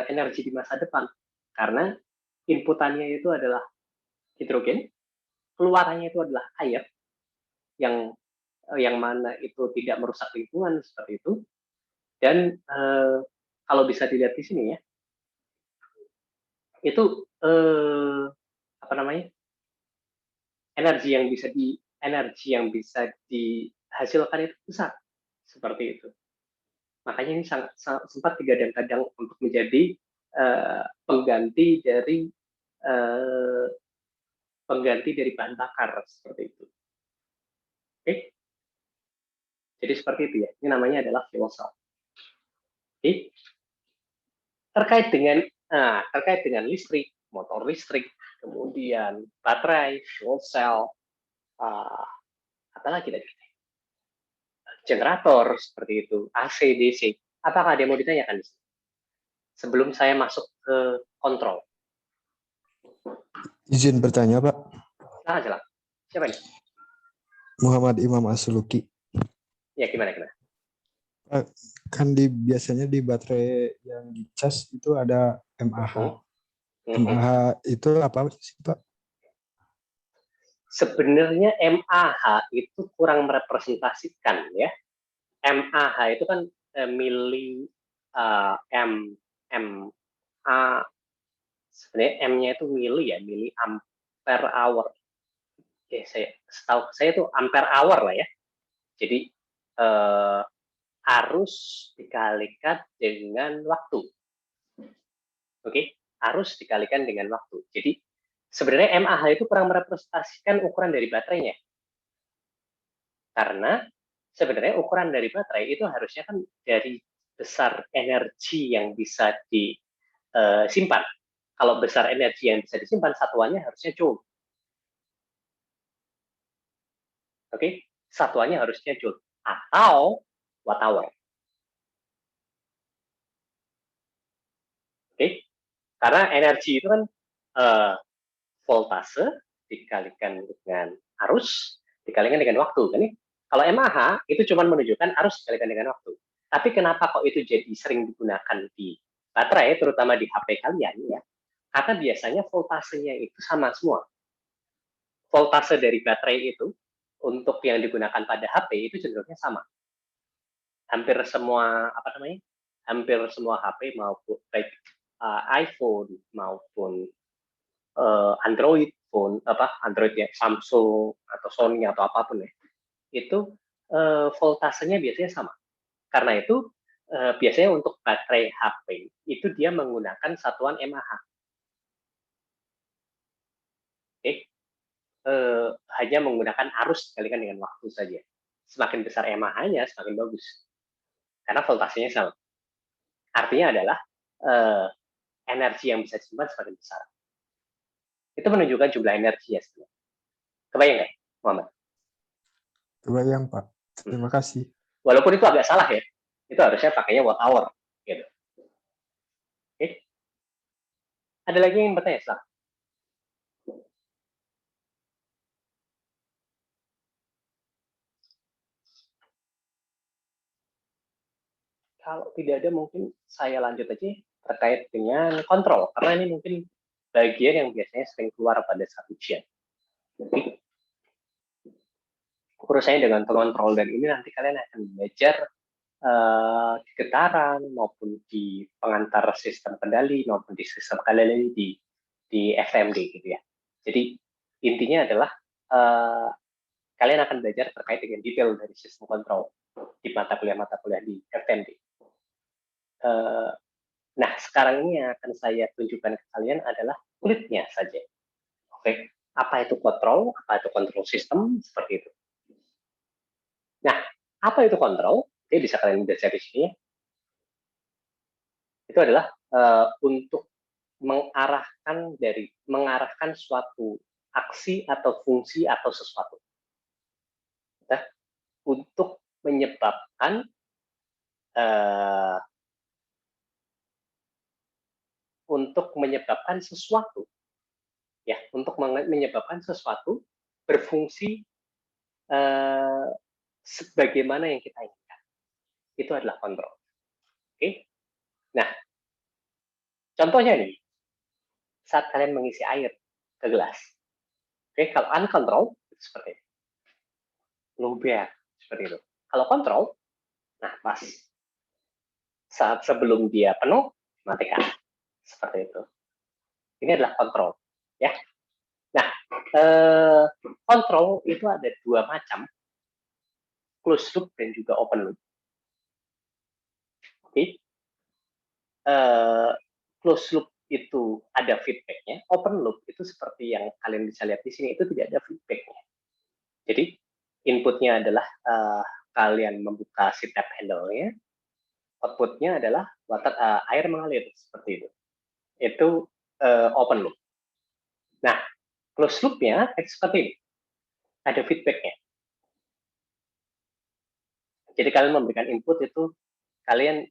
S1: energi di masa depan? Karena inputannya itu adalah hidrogen, keluarannya itu adalah air, yang mana itu tidak merusak lingkungan seperti itu. Dan kalau bisa dilihat di sini ya, itu energi yang bisa dihasilkan itu besar seperti itu. Makanya ini sempat digadang-gadang untuk menjadi pengganti dari bahan bakar seperti itu. Oke. Jadi seperti itu ya. Ini namanya adalah fuel cell. Oke. Terkait dengan listrik, motor listrik, kemudian baterai, fuel cell, apa lagi tadi? Generator seperti itu, AC, DC. Apakah ada yang mau ditanyakan di sini? Sebelum saya masuk ke kontrol.
S4: Izin bertanya, Pak.
S1: Silakan. Siapa ini?
S4: Muhammad Imam Asuluki.
S1: Ya, gimana?
S4: Kan biasanya di baterai yang dicas itu ada MAH. MAH itu apa sih, Pak?
S1: Sebenarnya MAH itu kurang merepresentasikan ya. MAH itu kan mili sebenarnya M-nya itu mili ya, mili ampere hour. Oke, setahu saya itu ampere hour lah ya. Jadi arus dikalikan dengan waktu. Oke, arus dikalikan dengan waktu. Jadi sebenarnya MAH itu kurang merepresentasikan ukuran dari baterainya. Karena sebenarnya ukuran dari baterai itu harusnya kan dari besar energi yang bisa disimpan. Kalau besar energi yang bisa disimpan, satuannya harusnya joule. Oke, satuannya harusnya joule atau watt hour. Oke, karena energi itu kan voltase dikalikan dengan arus dikalikan dengan waktu kan. Kalau MAH itu cuma menunjukkan arus dikalikan dengan waktu. Tapi kenapa kok itu jadi sering digunakan di baterai, terutama di HP kalian ya? Karena biasanya voltasenya itu sama semua. Voltase dari baterai itu untuk yang digunakan pada HP itu cenderungnya sama. Hampir semua hampir semua HP maupun baik iPhone maupun Android phone, Android ya, Samsung atau Sony atau apapun ya, itu voltasenya biasanya sama. Karena itu biasanya untuk baterai HP itu dia menggunakan satuan MAH. Oke. Hanya menggunakan arus dikalikan dengan waktu saja. Semakin besar MAH-nya, semakin bagus. Karena voltasenya sama. Artinya adalah energi yang bisa disimpan semakin besar. Itu menunjukkan jumlah energi ya sebenarnya. Kebayang nggak, Muhammad?
S4: Kebayang, Pak. Terima kasih.
S1: Walaupun itu agak salah ya. Itu harusnya pakainya watt hour. Gitu. Oke. Ada lagi yang bertanya? Silahkan. Kalau tidak ada mungkin saya lanjut aja terkait dengan kontrol. Karena ini mungkin bagian yang biasanya sering keluar pada saat ujian. Jadi, urusannya dengan kontrol dan ini nanti kalian akan belajar di getaran maupun di pengantar sistem kendali maupun di sistem kendali di FMD gitu ya. Jadi intinya adalah kalian akan belajar terkait dengan detail dari sistem kontrol di mata kuliah di FMD. Nah, sekarang ini yang akan saya tunjukkan ke kalian adalah kulitnya saja. Oke, apa itu kontrol? Apa itu kontrol sistem? Seperti itu. Nah, apa itu kontrol? Oke, bisa kalian baca di sini. Itu adalah untuk mengarahkan suatu aksi atau fungsi atau sesuatu. Nah, untuk menyebabkan sesuatu ya, untuk menyebabkan sesuatu berfungsi sebagaimana yang kita inginkan. Itu adalah kontrol. Oke. Nah, contohnya nih, saat kalian mengisi air ke gelas. Oke, kalau uncontrol itu seperti ini. Luber seperti itu. Kalau kontrol, nah pas saat sebelum dia penuh, matikan. Seperti itu. Ini adalah kontrol, ya. Nah, kontrol itu ada dua macam, closed loop dan juga open loop. Oke. Closed loop itu ada feedbacknya, open loop itu seperti yang kalian bisa lihat di sini itu tidak ada feedbacknya. Jadi inputnya adalah kalian membuka si tap handle-nya, outputnya adalah air mengalir seperti itu. Itu open loop. Nah, closed loop-nya seperti ini. Ada feedback-nya. Jadi kalian memberikan input itu, kalian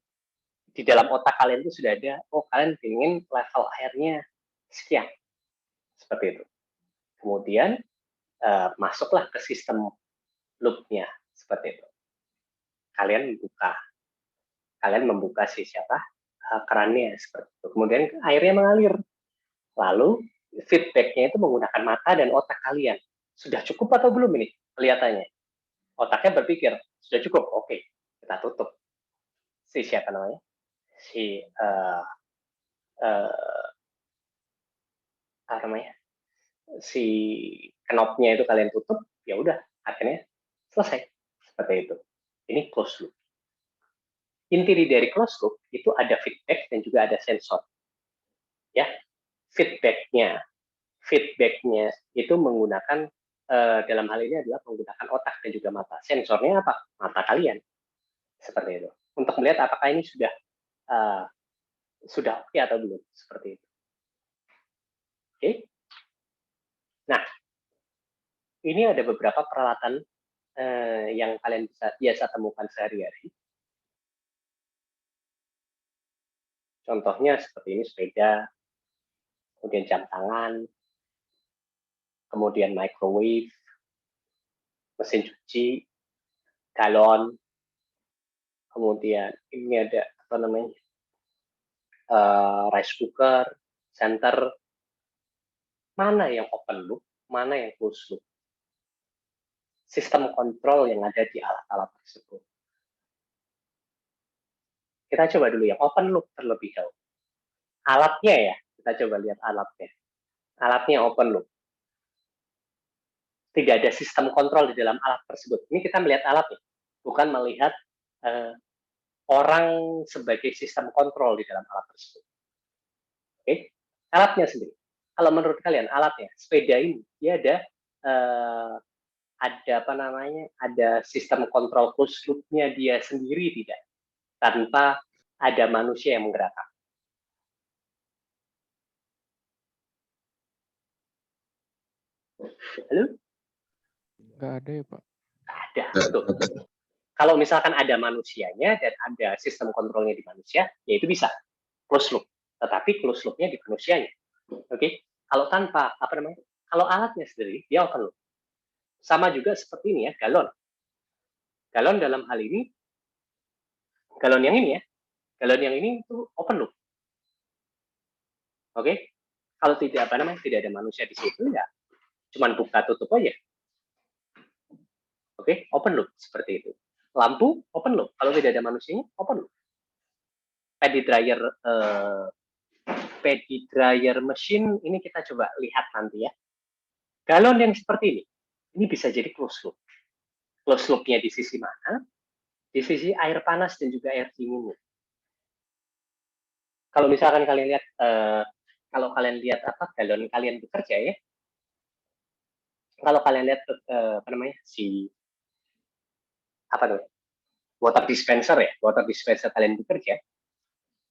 S1: di dalam otak kalian itu sudah ada, oh kalian ingin level airnya sekian. Seperti itu. Kemudian masuklah ke sistem loop-nya. Seperti itu. Kalian membuka kerannya seperti itu. Kemudian airnya mengalir. Lalu feedback-nya itu menggunakan mata dan otak kalian. Sudah cukup atau belum ini kelihatannya? Otaknya berpikir, sudah cukup, oke, kita tutup. Si knopnya itu kalian tutup, ya udah, akhirnya selesai. Seperti itu. Ini closed loop. Inti dari closed loop itu ada feedback dan juga ada sensor. Ya, feedback-nya itu menggunakan dalam hal ini adalah menggunakan otak dan juga mata. Sensornya apa? Mata kalian. Seperti itu. Untuk melihat apakah ini sudah oke atau belum. Seperti itu. Oke. Nah, ini ada beberapa peralatan yang kalian biasa temukan sehari-hari. Contohnya seperti ini, sepeda, kemudian jam tangan, kemudian microwave, mesin cuci, galon, kemudian ini ada rice cooker, center. Mana yang open loop, mana yang closed loop? Sistem kontrol yang ada di alat-alat tersebut. Kita coba dulu yang open loop terlebih dahulu. Alatnya ya, kita coba lihat alatnya. Alatnya open loop. Tidak ada sistem kontrol di dalam alat tersebut. Ini kita melihat alatnya, bukan melihat orang sebagai sistem kontrol di dalam alat tersebut. Oke, alatnya sendiri. Kalau menurut kalian alatnya, sepeda ini dia ada sistem kontrol closed loop-nya dia sendiri tidak, tanpa ada manusia yang menggerakkan. Halo?
S8: Nggak ada ya, Pak?
S1: Ada, betul. Kalau misalkan ada manusianya dan ada sistem kontrolnya di manusia, ya itu bisa closed loop. Tetapi closed loop-nya di manusianya. Oke? Kalau tanpa kalau alatnya sendiri dia open loop. Sama juga seperti ini ya, galon. Galon dalam hal ini, galon yang ini itu open loop. Oke? Kalau tidak ada manusia di situ ya, cuman buka tutup aja. Oke, open loop seperti itu. Lampu open loop. Kalau tidak ada manusianya, open loop. Pedi dryer mesin ini kita coba lihat nanti ya. Galon yang seperti ini bisa jadi closed loop. Closed loop-nya di sisi mana? Di sisi air panas dan juga air dinginnya. Kalau misalkan kalian lihat, galon kalian bekerja ya. Kalau kalian lihat water dispenser ya, water dispenser kalian bekerja,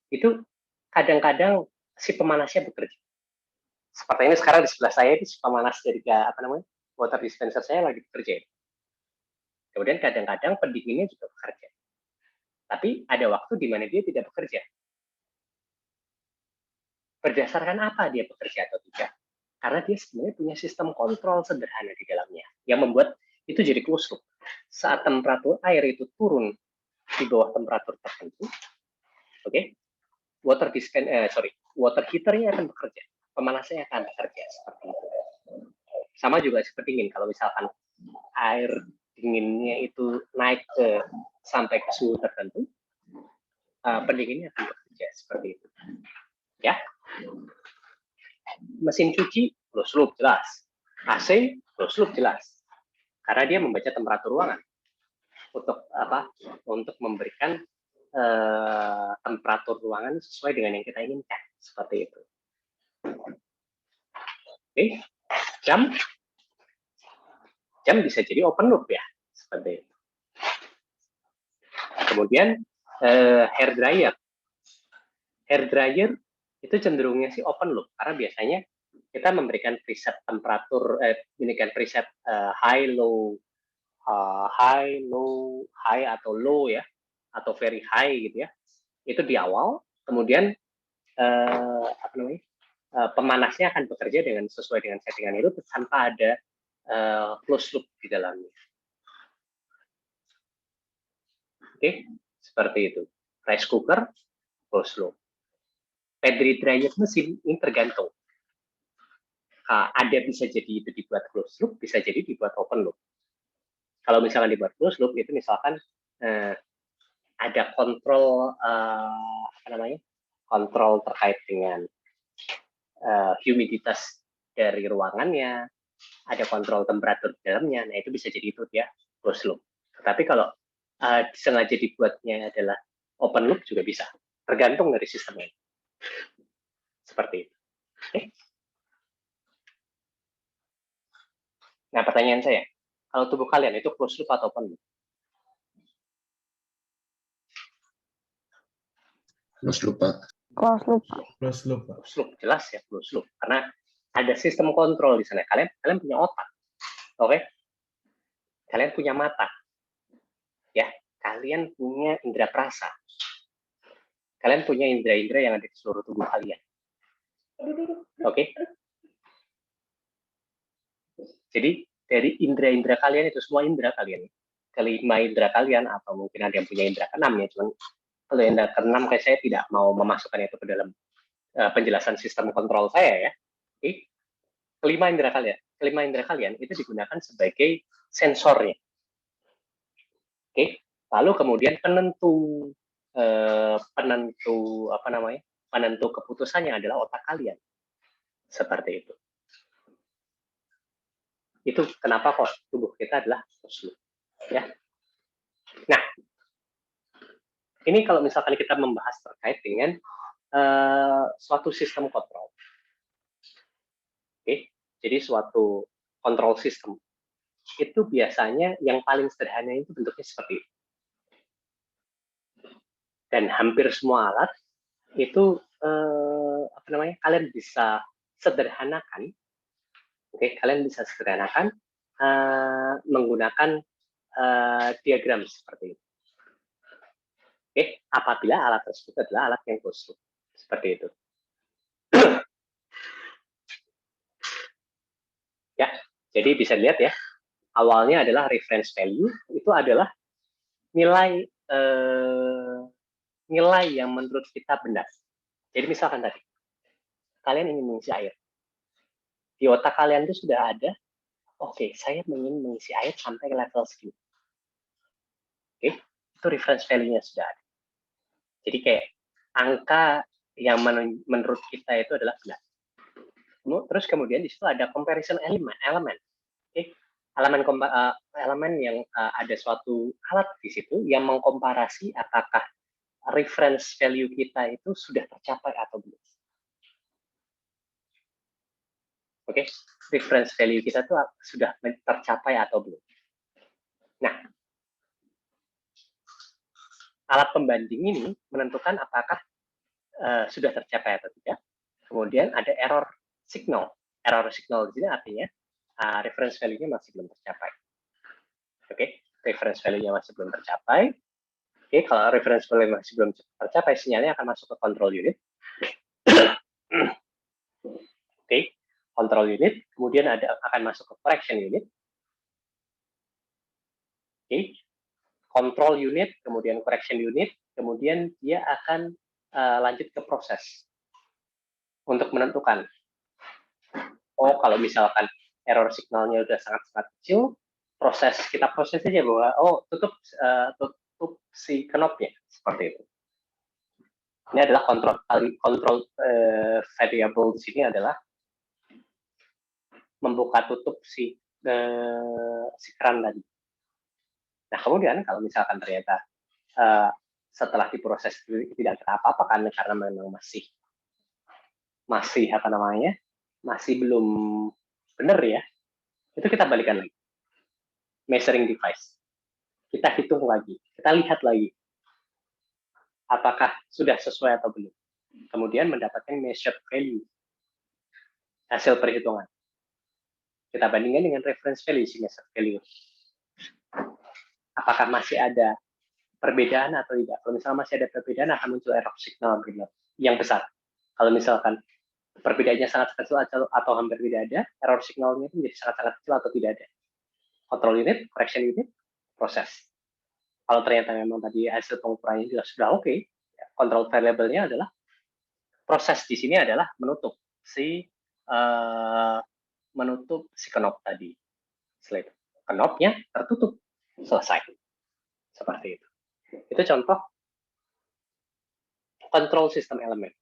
S1: itu kadang-kadang si pemanasnya bekerja. Seperti ini sekarang di sebelah saya itu si pemanas dari water dispenser saya lagi bekerja. Kemudian kadang-kadang pendinginnya juga bekerja. Tapi ada waktu di mana dia tidak bekerja. Berdasarkan apa dia bekerja atau tidak? Karena dia sebenarnya punya sistem kontrol sederhana di dalamnya yang membuat itu jadi closed loop. Saat temperatur air itu turun di bawah temperatur tertentu, water heater-nya akan bekerja, pemanasnya akan bekerja seperti itu. Sama juga seperti dingin, kalau misalkan air dinginnya itu naik sampai ke suhu tertentu, pendinginnya akan bekerja seperti itu. Ya. Mesin cuci closed loop jelas. AC closed loop jelas. Karena dia membaca temperatur ruangan untuk memberikan temperatur ruangan sesuai dengan yang kita inginkan, seperti itu. Oke, jam bisa jadi open loop ya, seperti itu. Kemudian Hair dryer. Hair dryer itu cenderungnya sih open loop karena biasanya kita memberikan preset temperatur, memberikan preset high, low, high, low, high atau low ya, atau very high gitu ya. Itu di awal, kemudian pemanasnya akan bekerja sesuai dengan settingan itu tanpa ada closed loop di dalamnya. Oke, seperti itu. Rice cooker, closed loop. Pantry dryer mesin ini tergantung. Ada bisa jadi itu dibuat closed loop, bisa jadi dibuat open loop. Kalau misalkan dibuat closed loop itu misalkan ada kontrol kontrol terkait dengan humiditas dari ruangannya, ada kontrol temperatur di dalamnya, nah itu bisa jadi itu ya closed loop. Tetapi kalau sengaja dibuatnya adalah open loop juga bisa, tergantung dari sistemnya. Seperti itu. Oke. Nah, pertanyaan saya, kalau tubuh kalian itu closed loop atau open loop?
S9: Closed loop, Pak.
S3: Close loop.
S7: Close loop, Pak.
S1: Closed loop, jelas ya closed loop. Karena ada sistem kontrol di sana. Kalian punya otak, oke? Kalian punya mata, ya. Kalian punya indera perasa. Kalian punya indera-indera yang ada di seluruh tubuh kalian. Oke? Jadi dari indera-indera kalian itu semua indera kalian. Kelima indera kalian atau mungkin ada yang punya indera keenam ya, cuman kalau indera keenam kayak saya tidak mau memasukkan itu ke dalam penjelasan sistem kontrol saya ya. Oke? Kelima indera kalian itu digunakan sebagai sensornya. Oke? Lalu kemudian penentu keputusannya adalah otak kalian. Seperti itu. Itu kenapa kok tubuh kita adalah closed loop. Ya. Nah, ini kalau misalkan kita membahas terkait dengan suatu sistem kontrol. Oke, jadi suatu kontrol sistem itu biasanya yang paling sederhana itu bentuknya seperti itu. Dan hampir semua alat itu kalian bisa sederhanakan. Oke, kalian bisa sederhanakan menggunakan diagram seperti itu. Oke, apabila alat tersebut adalah alat yang closed loop. Seperti itu. Ya, jadi bisa dilihat ya, awalnya adalah reference value, itu adalah nilai nilai yang menurut kita benar. Jadi misalkan tadi, kalian ingin mengisi air. Di otak kalian itu sudah ada, oke, saya ingin mengisi air sampai level segini. Oke, itu reference value-nya sudah ada. Jadi kayak angka yang menurut kita itu adalah benar. Terus kemudian di situ ada comparison elemen. Oke, elemen yang ada suatu alat di situ yang mengkomparasi apakah reference value kita itu sudah tercapai atau belum. Oke, reference value kita itu sudah tercapai atau belum. Nah, alat pembanding ini menentukan apakah sudah tercapai atau tidak. Kemudian ada error signal. Error signal di sini artinya reference value-nya masih belum tercapai. Oke, reference value-nya masih belum tercapai. Oke, kalau reference value masih belum tercapai, sinyalnya akan masuk ke control unit. Oke, control unit, kemudian akan masuk ke correction unit. Oke, control unit, kemudian correction unit, kemudian dia akan lanjut ke proses untuk menentukan. Oh, kalau misalkan error signalnya sudah sangat-sangat kecil, kita proses aja bahwa tutup si knobnya seperti itu. Ini adalah kontrol variable di sini adalah membuka tutup si keran tadi. Nah, kemudian kalau misalkan ternyata setelah diproses tidak ada apa-apa karena memang masih masih belum benar ya, itu kita balikan lagi. Measuring device. Kita hitung lagi, kita lihat lagi. apakah sudah sesuai atau belum. Kemudian mendapatkan measured value, hasil perhitungan. Kita bandingkan dengan reference value, si measured value. Apakah masih ada perbedaan atau tidak? Kalau misalnya masih ada perbedaan, akan muncul error signal yang besar. Kalau misalkan perbedaannya sangat kecil atau hampir tidak ada, error signalnya itu menjadi sangat-sangat kecil atau tidak ada. Control unit, correction unit, proses. Kalau ternyata memang tadi hasil pengukurannya juga sudah oke, control variable-nya adalah proses di sini adalah menutup si knob tadi. Setelah itu, knobnya tertutup, selesai. Seperti itu. Itu contoh control system element.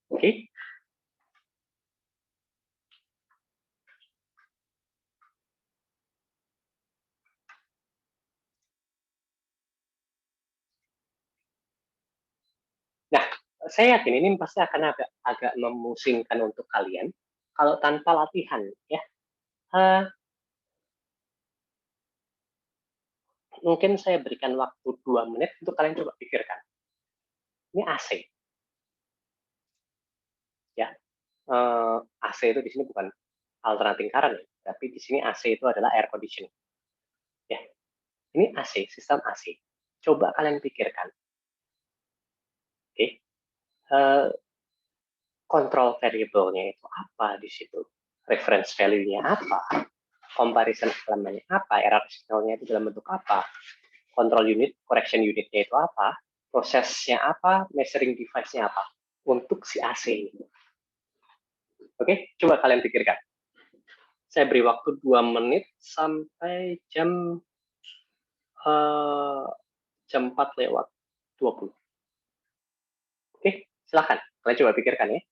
S1: Oke. Nah, saya yakin ini pasti akan agak memusingkan untuk kalian kalau tanpa latihan, ya. Mungkin saya berikan waktu 2 menit untuk kalian coba pikirkan. Ini AC. Ya. AC itu di sini bukan alternating current, ya, tapi di sini AC itu adalah air conditioning. Ya. Ini AC, sistem AC. Coba kalian pikirkan. Oke. Control variable-nya itu apa di situ? Reference value-nya apa? Comparison elemennya apa? Error signal-nya itu dalam bentuk apa? Control unit, correction unit-nya itu apa? Prosesnya apa? Measuring device-nya apa? Untuk si AC ini. Oke, coba kalian pikirkan. Saya beri waktu 2 menit sampai jam 4:20. Oke, silakan. Kalian coba pikirkan ya.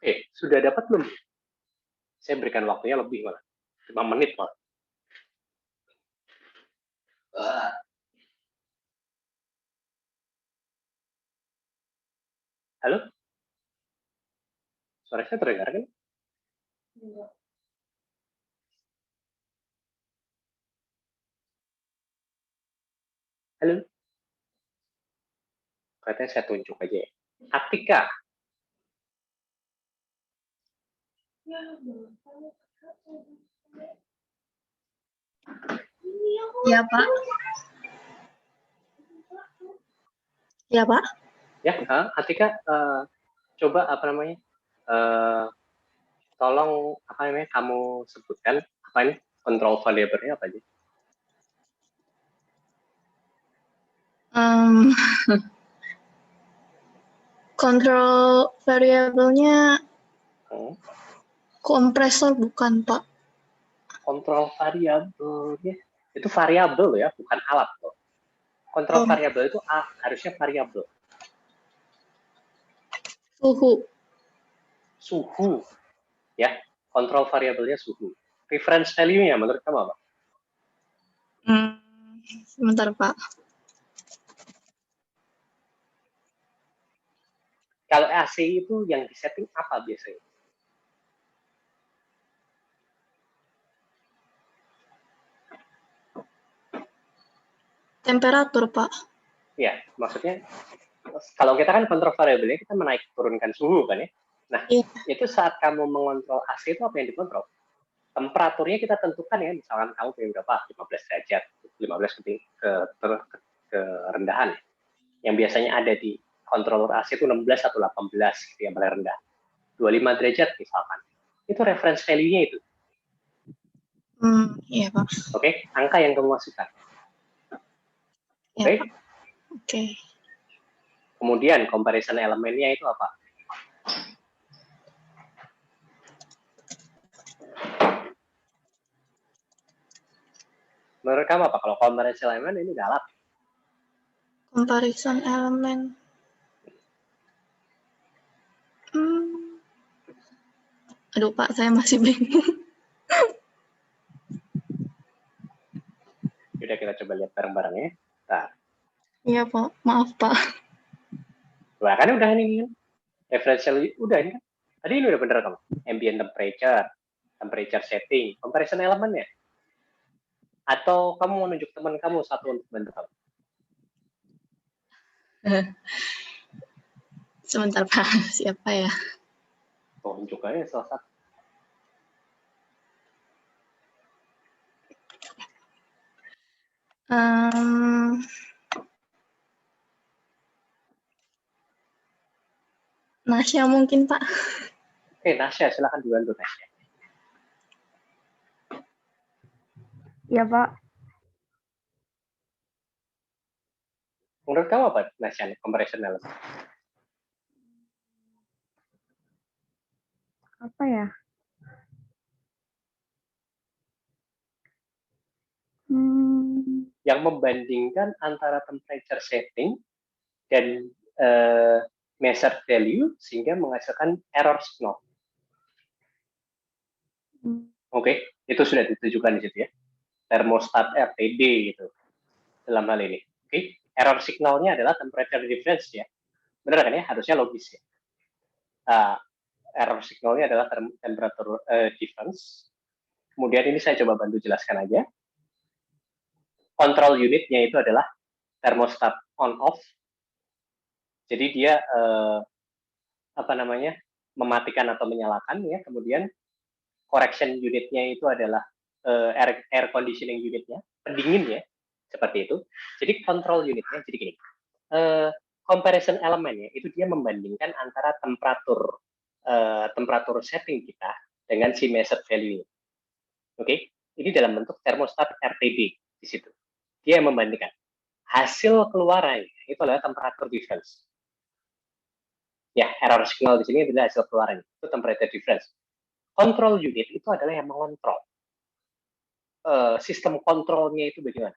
S1: Oke, sudah dapat belum? Saya berikan waktunya lebih malah. 5 menit malah. Halo? Suara saya terdengar kan? Halo? Katanya saya tunjuk aja ya. Atika.
S9: Ya, Pak. Ya, Pak.
S1: Ya, Atika, coba apa namanya? Tolong apa namanya? Kamu sebutkan apa ini? Control variable-nya apa aja?
S9: Control variabelnya kompresor bukan, Pak?
S1: Kontrol variabelnya itu variabel ya, bukan alat loh. Kontrol variabel itu harusnya variabel. Suhu, ya. Kontrol variabelnya suhu. Reference value-nya menurut kamu apa?
S9: Sebentar, Pak.
S1: Kalau AC itu yang disetting apa biasanya?
S9: Temperatur, Pak.
S1: Ya, maksudnya kalau kita kan kontrol variabelnya kita menaik turunkan suhu kan ya. Nah, itu saat kamu mengontrol AC itu apa yang dikontrol? Temperaturnya kita tentukan ya, misalkan kamu pengen berapa? 15 derajat, 15 ke rendahan. Yang biasanya ada di controller AC itu 16 atau 18 gitu yang paling rendah. 25 derajat misalkan. Itu reference value-nya itu.
S9: Iya, Pak.
S1: Oke, angka yang kamu masukkan. Oke.
S9: Oke.
S1: Kemudian comparison elemennya itu apa? Menurut kamu apa? Kalau comparison elemen ini galak.
S9: Comparison elemen. Aduh, Pak, saya masih bingung.
S1: Udah kita coba lihat bareng-bareng ya. Nah.
S9: Iya, Pak. Maaf, Pak.
S1: Wah, kan udah ini kan. Referential udah ini kan. Tadi ini udah bener kamu. Ambient temperature, temperature setting, comparison elemennya. Atau kamu mau nunjuk teman kamu satu untuk bantu kamu?
S9: Sebentar, Pak. Siapa ya?
S1: Tunjuk aja salah satu.
S9: Nasya mungkin, Pak.
S1: Oke, Nasya, silakan dibantu Nasya.
S3: Ya, Pak.
S1: Menurut kamu apa Nasya comparison element?
S3: Apa ya?
S1: Yang membandingkan antara temperature setting dan measured value sehingga menghasilkan error signal. Oke, itu sudah ditujukan di situ ya. Thermostat RTD gitu dalam hal ini. Oke, error signalnya adalah temperature difference ya. Benar kan ya? Harusnya logis ya. Error signalnya adalah temperature difference. Kemudian ini saya coba bantu jelaskan aja. Control unitnya itu adalah thermostat on off. Jadi dia mematikan atau menyalakan ya. Kemudian correction unitnya itu adalah air conditioning unitnya, pendingin ya, seperti itu. Jadi control unitnya jadi gini. Comparison elemennya itu dia membandingkan antara temperatur setting kita dengan si measured value. Oke, ini dalam bentuk thermostat RTD di situ. Dia yang membandingkan. Hasil keluarannya itu adalah temperature difference. Ya, error signal di sini adalah hasil keluarannya. Itu temperature difference. Control unit itu adalah yang mengontrol. Sistem kontrolnya itu bagaimana?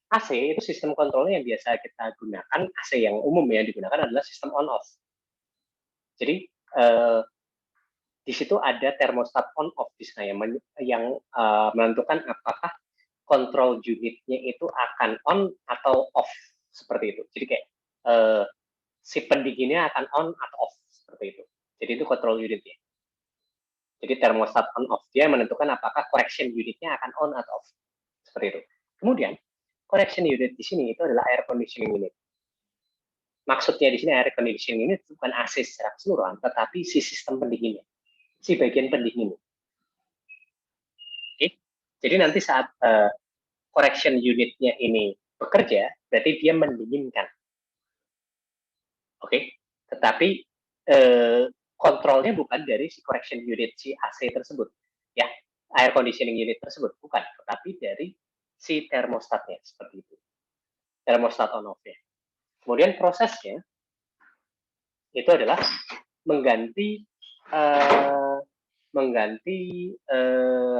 S1: AC itu sistem kontrolnya yang biasa kita gunakan, AC yang umum yang digunakan adalah sistem on-off. Jadi, di situ ada termostat on off di sana yang menentukan apakah control unitnya itu akan on atau off seperti itu. Jadi kayak si pendinginnya akan on atau off seperti itu. Jadi itu control unitnya. Jadi termostat on off dia menentukan apakah correction unitnya akan on atau off seperti itu. Kemudian correction unit di sini itu adalah air conditioning unit. Maksudnya di sini air conditioning unit bukan AC secara keseluruhan, tetapi si sistem pendinginnya, si bagian pendinginnya. Oke, jadi nanti saat correction unitnya ini bekerja, berarti dia mendinginkan. Oke, tetapi kontrolnya bukan dari si correction unit si AC tersebut, ya, air conditioning unit tersebut bukan, tetapi dari si termostatnya seperti itu, termostat on off-nya. Kemudian prosesnya itu adalah mengganti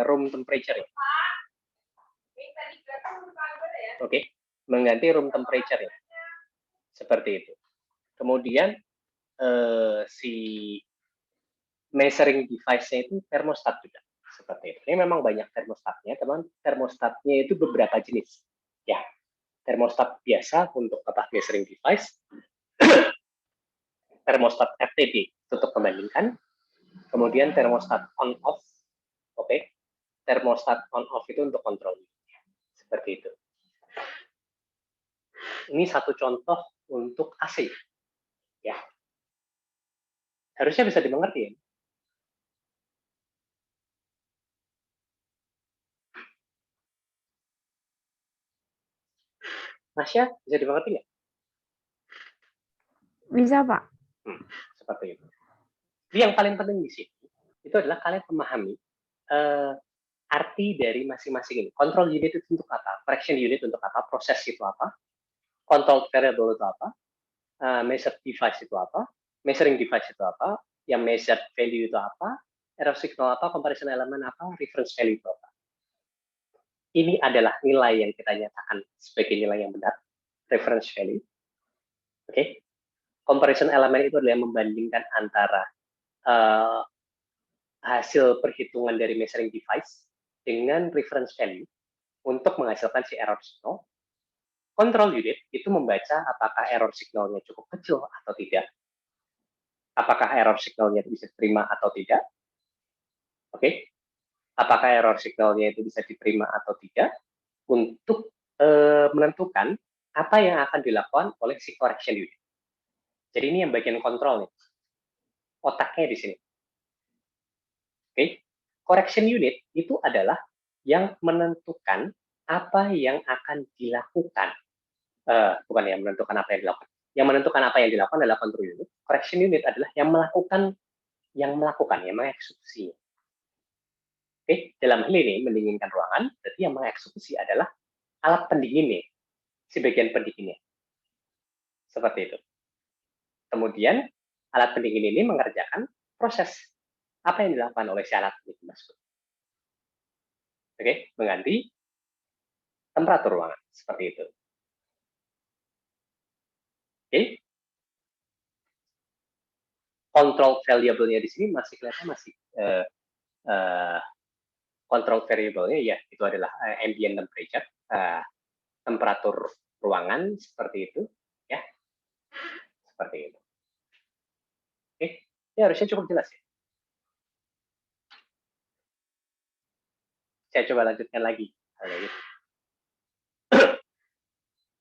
S1: room temperature. Oke, mengganti room temperature ya. Seperti itu. Kemudian si measuring device-nya itu termostat juga. Seperti itu. Ini memang banyak termostatnya, teman. Termostatnya itu beberapa jenis. Ya, termostat biasa untuk measuring device, termostat FTD untuk membandingkan, kemudian termostat on off, oke, termostat on off itu untuk kontrol, seperti itu. Ini satu contoh untuk AC, ya, harusnya bisa dimengerti ya. Masya, bisa dimengerti nggak?
S3: Bisa, Pak.
S1: Seperti itu. Jadi yang paling penting di sini itu adalah kalian memahami arti dari masing-masing ini. Control unit itu untuk apa? Correction unit untuk apa? Proses itu apa? Control variable itu apa? Measure device itu apa? Measuring device itu apa? Yang measured value itu apa? Error signal apa? Comparison element apa? Reference value itu apa? Ini adalah nilai yang kita nyatakan sebagai nilai yang benar. Reference value. Oke. Comparison element itu adalah yang membandingkan antara hasil perhitungan dari measuring device dengan reference value untuk menghasilkan si error signal. Control unit itu membaca apakah error signalnya cukup kecil atau tidak. Apakah error signalnya bisa diterima atau tidak. Oke. Apakah error signalnya itu bisa diterima atau tidak untuk menentukan apa yang akan dilakukan oleh si correction unit. Jadi ini yang bagian kontrol nih. Otaknya di sini. Oke. Correction unit itu adalah yang menentukan apa yang akan dilakukan. Bukan yang menentukan apa yang dilakukan. Yang menentukan apa yang dilakukan adalah control unit. Correction unit adalah yang mengeksekusinya. Oke, dalam hal ini mendinginkan ruangan, berarti yang mengeksekusi adalah alat pendinginnya, si bagian pendinginnya. Seperti itu. Kemudian alat pendingin ini mengerjakan proses apa yang dilakukan oleh si alat ini tersebut. Oke, mengganti temperatur ruangan seperti itu. Oke. Control variable-nya di sini masih kelihatan masih control variable-nya ya itu adalah ambient temperature, temperatur ruangan seperti itu ya. Seperti itu. Oke, ini harusnya cukup jelas ya. Saya coba lanjutkan lagi.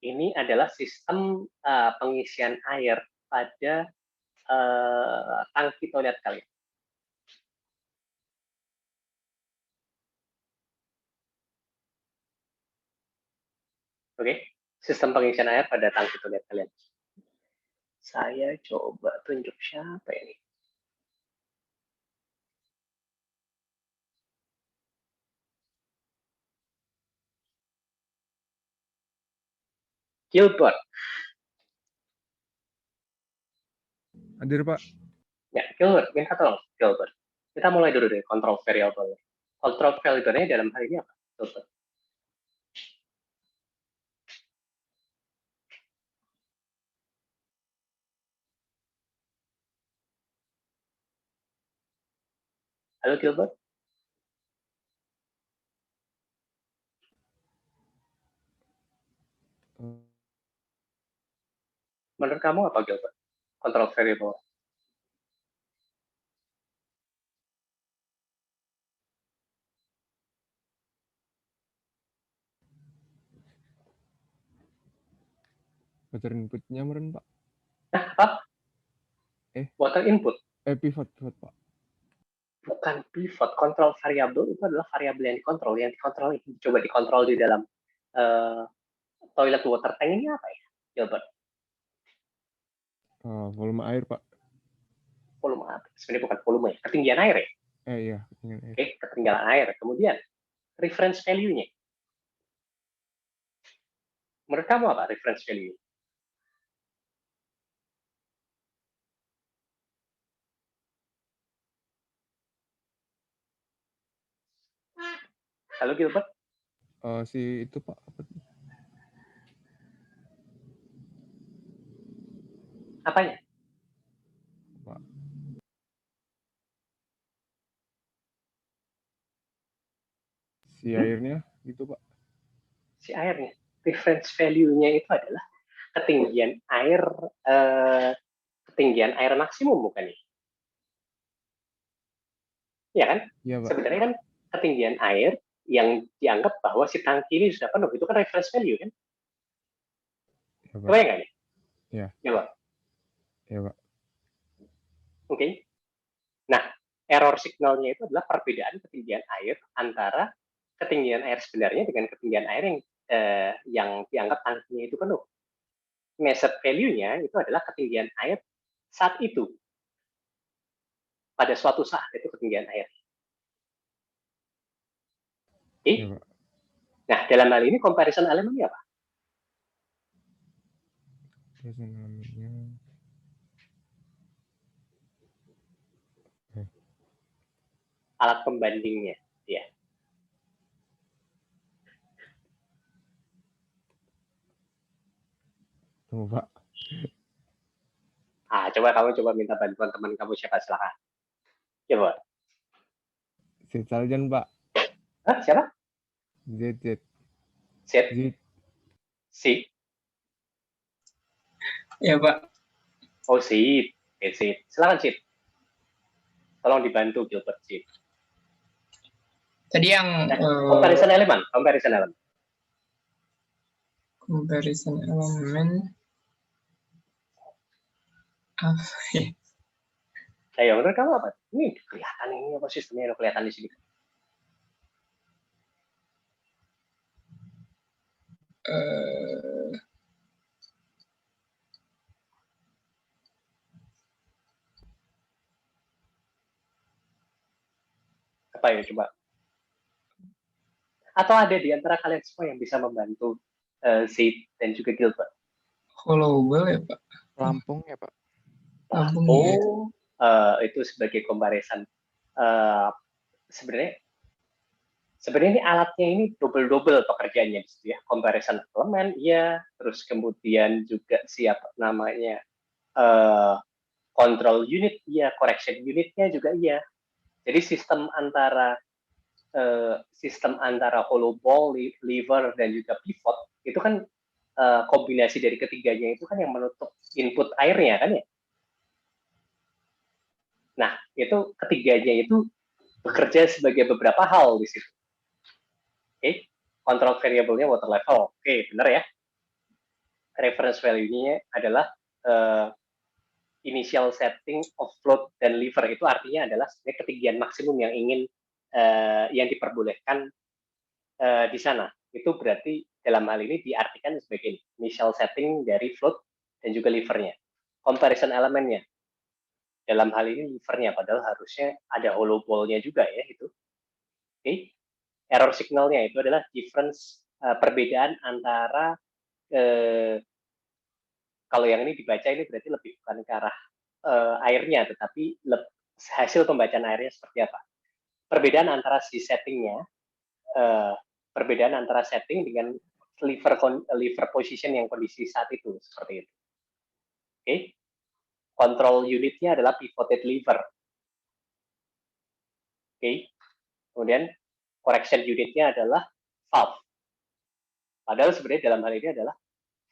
S1: Ini adalah sistem pengisian air pada tangki toilet kalian. Oke, sistem pengisian air pada tangki toilet kalian. Saya coba tunjuk siapa ini. Gilbert.
S8: Hadir, Pak.
S1: Ya, Gilbert, minta tolong, Gilbert. Kita mulai dulu dari control variable. Control variable-nya dalam hal ini apa? Gilbert. Halo Gilbert. Menurut kamu apa Gilbert? Control variable.
S8: Water inputnya meren Pak.
S1: Nah, apa? Water input.
S8: Pivot Pak.
S1: Bukan pivot. Control variable itu adalah variabel yang dikontrol. Yang dikontrol itu coba dikontrol di dalam toilet water tank ini apa ya, Gilbert?
S8: Volume air Pak.
S1: Volume apa? Sebenarnya bukan volume ya. Ketinggian air ya.
S8: Iya, ketinggian air.
S1: Oke, ketinggian air. Kemudian reference value-nya. Menurut kamu apa reference value? Halo Gilbert?
S8: Si itu Pak. Apa?
S1: Apanya?
S8: Pak. Si airnya gitu Pak.
S1: Si airnya. Reference value-nya itu adalah ketinggian air maksimum, bukan ya? Iya kan?
S8: Iya Pak.
S1: Sebenarnya kan ketinggian air yang dianggap bahwa si tangki ini sudah penuh, itu kan reference value kan?
S8: Iya Pak.
S1: Kebayang nggak nih?
S8: Iya.
S1: Iya Pak.
S8: Iya Pak.
S1: Oke. Nah, error signalnya itu adalah perbedaan ketinggian air antara ketinggian air sebenarnya dengan ketinggian air yang dianggap tangkinya itu penuh. Measured value-nya itu adalah ketinggian air saat itu. Pada suatu saat itu ketinggian air. Oke.
S8: Iya Pak.
S1: Nah, dalam hal ini comparison elemennya apa?
S8: Terus namanya.
S1: Alat pembandingnya, ya.
S8: Tunggu Pak.
S1: Coba kamu minta bantuan teman kamu siapa, silakan. Coba.
S8: Z Saljan Pak.
S1: Siapa?
S8: Z.
S1: Si.
S9: Ya Pak.
S1: Oh, Sid. Sid. Silakan Sid. Tolong dibantu Gilbert Sid.
S9: Tadi yang
S1: comparison elemen. Ayo, menurut kamu apa? Ini kelihatan ini apa sistemnya kelihatan di sini. Apa ya coba? Atau ada di antara kalian semua yang bisa membantu Sid dan juga Gilbert?
S9: Hollowell ya Pak.
S8: Lampung ya Pak.
S1: Oh, itu sebagai comparison. Sebenarnya ini alatnya ini double pekerjaannya gitu ya. Comparison elemen, iya. Terus kemudian juga siapa namanya control unit, iya. Correction unitnya juga iya. Jadi sistem antara hollow ball, lever dan juga pivot itu kan kombinasi dari ketiganya itu kan yang menutup input airnya kan ya. Nah, itu ketiganya itu bekerja sebagai beberapa hal di situ. Oke, control variable-nya water level. Oke, benar ya. Reference value-nya adalah initial setting of float dan lever. Itu artinya adalah ketinggian maksimum yang ingin yang diperbolehkan di sana. Itu berarti dalam hal ini diartikan sebagai initial setting dari float dan juga levernya. Comparison elemennya. Dalam hal ini levernya, padahal harusnya ada hollow ball-nya juga ya itu. Oke. Error signalnya itu adalah difference, perbedaan antara kalau yang ini dibaca ini berarti lebih bukan ke arah airnya, tetapi hasil pembacaan airnya seperti apa. Perbedaan antara si settingnya, perbedaan antara setting dengan lever position yang kondisi saat itu, seperti itu. Oke. Okay. Control unitnya adalah pivoted lever. Oke. Kemudian correction unitnya adalah valve. Padahal sebenarnya dalam hal ini adalah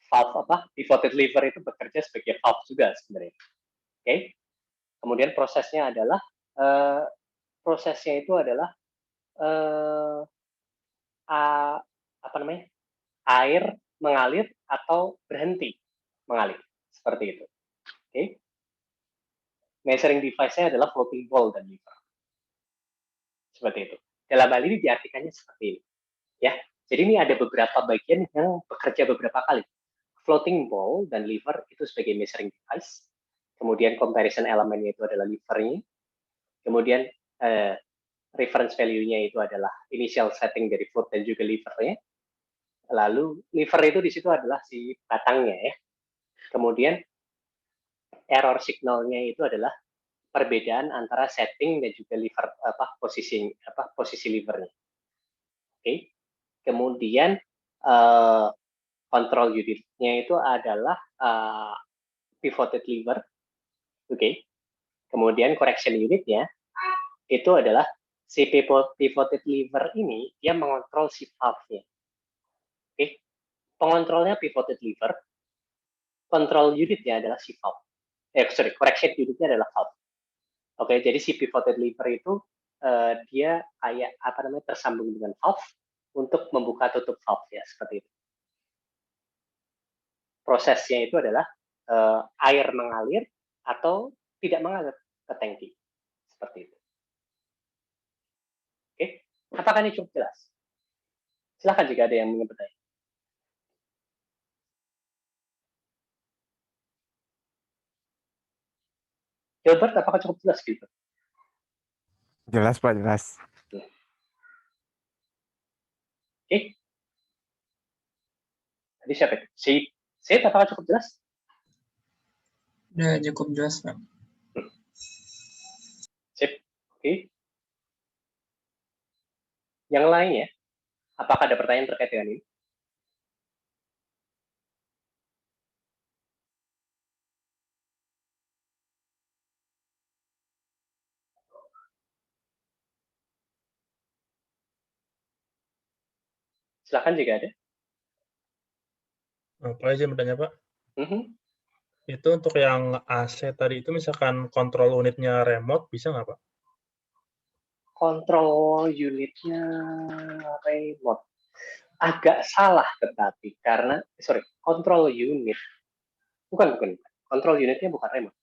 S1: valve pivoted lever itu bekerja sebagai valve juga sebenarnya. Oke. Kemudian prosesnya adalah air mengalir atau berhenti mengalir seperti itu. Oke. Measuring device-nya adalah floating ball dan lever. Seperti itu. Dalam hal ini diartikannya seperti ini. Ya. Jadi ini ada beberapa bagian yang bekerja beberapa kali. Floating ball dan lever itu sebagai measuring device. Kemudian comparison elemennya itu adalah levernya. Kemudian reference value-nya itu adalah initial setting dari float dan juga levernya. Lalu lever itu di situ adalah si batangnya ya. Kemudian error signalnya itu adalah perbedaan antara setting dan juga lever posisi levernya. Oke. Kemudian control unitnya itu adalah pivoted lever. Oke. Kemudian correction unitnya itu adalah si pivoted lever ini dia mengontrol si valve-nya. Oke. Pengontrolnya pivoted lever, control unitnya adalah si valve. Correction unitnya adalah valve. Oke, jadi si pivoted lever itu dia kayak tersambung dengan valve untuk membuka tutup valve ya seperti itu. Prosesnya itu adalah air mengalir atau tidak mengalir ke tangki seperti itu. Oke, apakah ini cukup jelas? Silakan jika ada yang ingin bertanya. Gilbert, apakah cukup jelas Gilbert?
S8: Jelas Pak, jelas.
S1: Oke. Tadi siapa itu? Sid, apakah cukup jelas?
S9: Udah cukup jelas, Pak.
S1: Sip. Oke. Yang lainnya, apakah ada pertanyaan terkait dengan ini? Silakan jika ada.
S10: Pak izin bertanya Pak.
S1: Mhm.
S10: Itu untuk yang AC tadi itu misalkan kontrol unitnya remote bisa nggak Pak?
S1: Kontrol unitnya remote. Agak salah tetapi karena kontrol unit bukan. Kontrol unitnya bukan remote.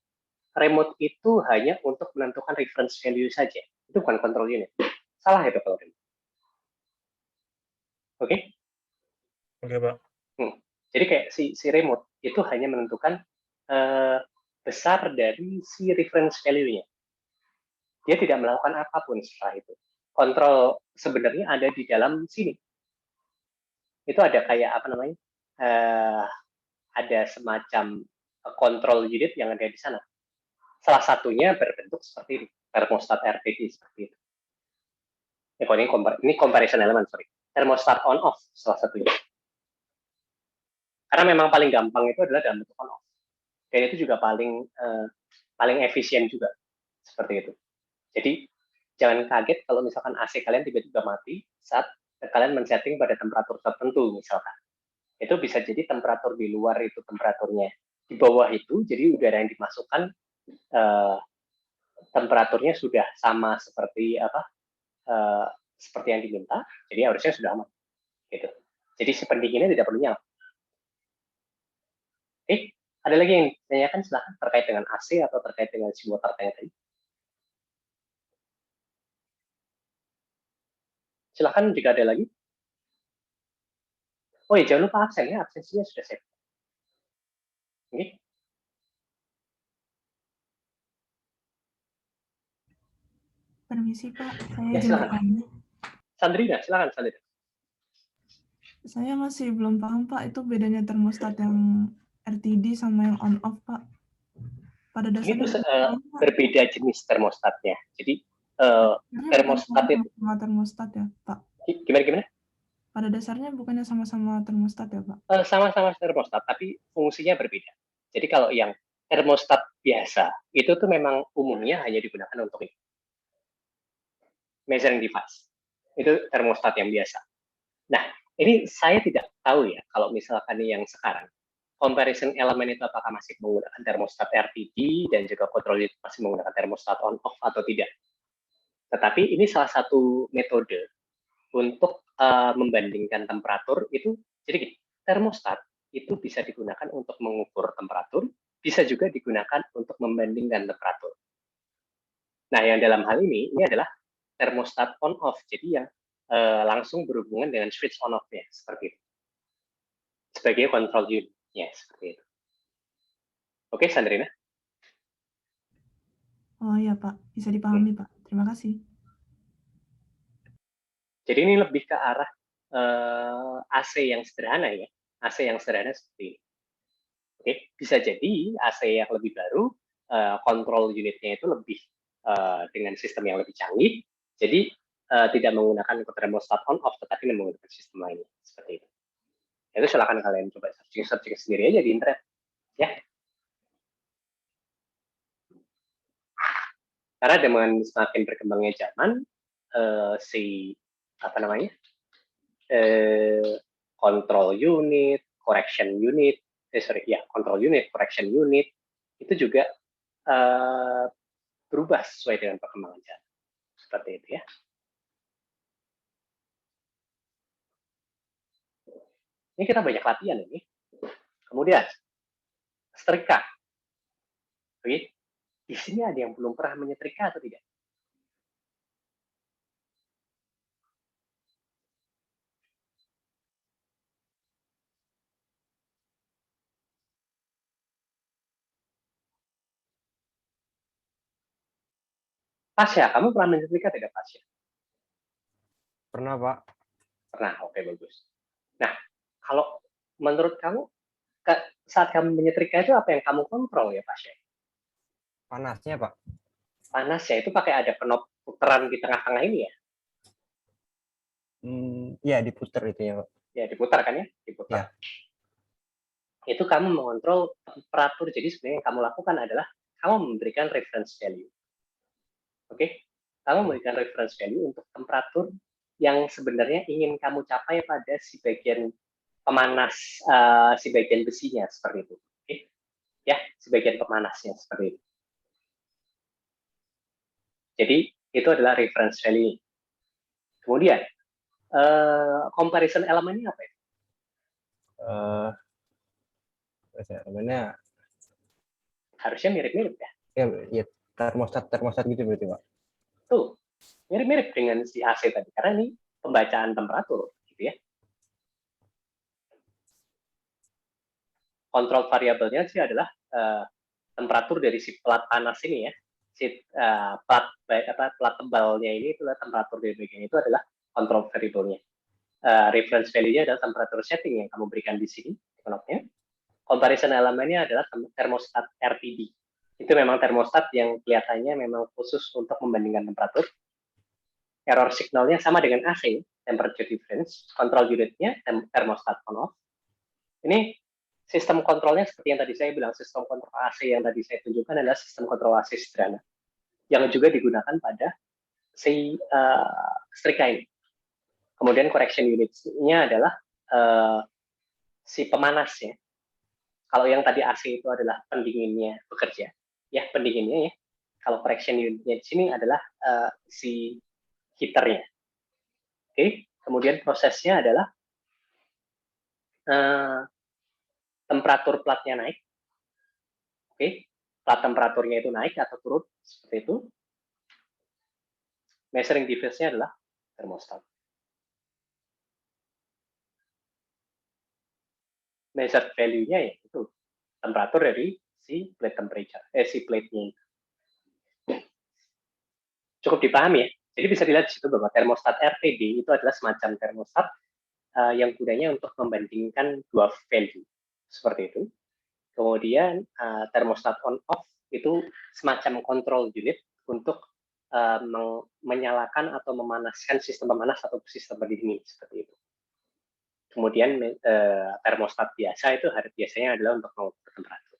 S1: Remote itu hanya untuk menentukan reference value saja. Itu bukan kontrol unit. Salah ya kalau remote. Oke?
S10: Oke Pak.
S1: Jadi kayak si remote itu hanya menentukan besar dari si reference value-nya. Dia tidak melakukan apapun setelah itu. Kontrol sebenarnya ada di dalam sini. Itu ada kayak ada semacam kontrol unit yang ada di sana. Salah satunya berbentuk seperti ini, termostat RTD seperti itu. Ini comparison element, termostat on off salah satunya. Karena memang paling gampang itu adalah dalam bentuk on off. Dan itu juga paling efisien juga seperti itu. Jadi jangan kaget kalau misalkan AC kalian tiba-tiba mati saat kalian men-setting pada temperatur tertentu misalkan. Itu bisa jadi temperatur di luar itu temperaturnya di bawah itu, jadi udara yang dimasukkan temperaturnya sudah sama seperti seperti yang diminta, jadi harusnya sudah aman. Gitu. Jadi si pendinginnya tidak perlu nyala. Oke, ada lagi yang ditanyakan silahkan terkait dengan AC atau terkait dengan si water tank tadi. Silahkan jika ada lagi. Oh ya, jangan lupa absen ya, absensinya sudah save. Oke.
S11: Permisi Pak, saya
S1: Ya,
S11: izin bertanya.
S1: Sandrina, silakan Sandrina.
S11: Saya masih belum paham Pak, itu bedanya termostat yang RTD sama yang on off Pak. Pada dasarnya
S1: Itu berbeda jenis termostatnya. Jadi termostat itu
S11: sama termostat ya Pak.
S1: Gimana?
S11: Pada dasarnya bukannya sama-sama termostat ya Pak?
S1: Sama-sama termostat, tapi fungsinya berbeda. Jadi kalau yang termostat biasa itu tuh memang umumnya hanya digunakan untuk ini. measuring device. Itu termostat yang biasa. Nah, ini saya tidak tahu ya kalau misalkan yang sekarang comparison elemen itu apakah masih menggunakan termostat RTD dan juga control unit masih menggunakan termostat on off atau tidak. Tetapi ini salah satu metode untuk membandingkan temperatur itu. Jadi gini, termostat itu bisa digunakan untuk mengukur temperatur, bisa juga digunakan untuk membandingkan temperatur. Nah, yang dalam hal ini adalah termostat on off, jadi yang langsung berhubungan dengan switch on off-nya, seperti itu. Sebagai control unit-nya, seperti itu. Oke, Sandrina?
S11: Oh iya Pak, bisa dipahami Pak. Terima kasih.
S1: Jadi ini lebih ke arah AC yang sederhana ya, AC yang sederhana seperti ini. Oke, bisa jadi AC yang lebih baru, kontrol unitnya itu lebih dengan sistem yang lebih canggih, jadi tidak menggunakan termostat on off, tetapi menggunakan sistem lainnya seperti itu. Itu silakan kalian coba searching sendiri aja di internet, ya. Karena dengan semakin berkembangnya zaman, control unit, correction unit, control unit, correction unit itu juga berubah sesuai dengan perkembangan zaman. Seperti itu ya. Ini kita banyak latihan ini. Kemudian setrika. Oke. Di sini ada yang belum pernah menyetrika atau tidak? Pasya, kamu pernah menyetrika tidak, Pasya?
S8: Pernah, Pak.
S1: Pernah, oke, bagus. Nah, kalau menurut kamu, saat kamu menyetrika itu apa yang kamu kontrol ya, Pasya?
S8: Panasnya, Pak.
S1: Panasnya itu pakai ada knob putaran di tengah-tengah ini ya?
S8: Iya, diputar itu ya, Pak.
S1: Ya, diputar kan ya? Diputar. Ya. Itu kamu mengontrol temperatur. Jadi sebenarnya yang kamu lakukan adalah kamu memberikan reference value. Oke? Kamu memberikan reference value untuk temperatur yang sebenarnya ingin kamu capai pada si bagian pemanas, si bagian besinya, seperti itu. Oke? Ya, si bagian pemanasnya, seperti itu. Jadi, itu adalah reference value. Kemudian, comparison elemennya apa ya?
S8: Elemennya
S1: harusnya mirip-mirip ya?
S8: Ya, termostat gitu berarti, Pak.
S1: Tuh, mirip-mirip dengan si AC tadi, karena ini pembacaan temperatur, gitu ya. Kontrol variabelnya sih adalah temperatur dari si plat panas ini ya. Si plat tebalnya ini itulah temperatur dari bagian itu adalah kontrol variabelnya. Reference value-nya adalah temperatur setting yang kamu berikan di sini, knobnya. Comparison elemennya adalah termostat RTD. Itu memang termostat yang kelihatannya memang khusus untuk membandingkan temperatur. Error signalnya sama dengan AC, temperature difference. Control unitnya termostat on off. Ini sistem kontrolnya seperti yang tadi saya bilang, sistem kontrol AC yang tadi saya tunjukkan adalah sistem kontrol AC sederhana yang juga digunakan pada si setrika ini. Kemudian correction unit-nya adalah si pemanasnya. Kalau yang tadi AC itu adalah pendinginnya bekerja, ya pendinginnya ya. Kalau correction unit-nya di sini adalah si heater-nya. Oke, kemudian prosesnya adalah temperatur platnya naik. Oke, plat temperaturnya itu naik atau turun seperti itu. Measuring device-nya adalah termostat. Measured value-nya yaitu temperatur dari si plate temperature, si plate-nya. Cukup dipahami ya. Jadi bisa dilihat di situ bahwa termostat RTD itu adalah semacam termostat yang gunanya untuk membandingkan dua value seperti itu. Kemudian termostat on off itu semacam control unit untuk menyalakan atau memanaskan sistem pemanas atau sistem pendingin seperti itu. Kemudian termostat biasa itu biasanya adalah untuk mengukur temperatur.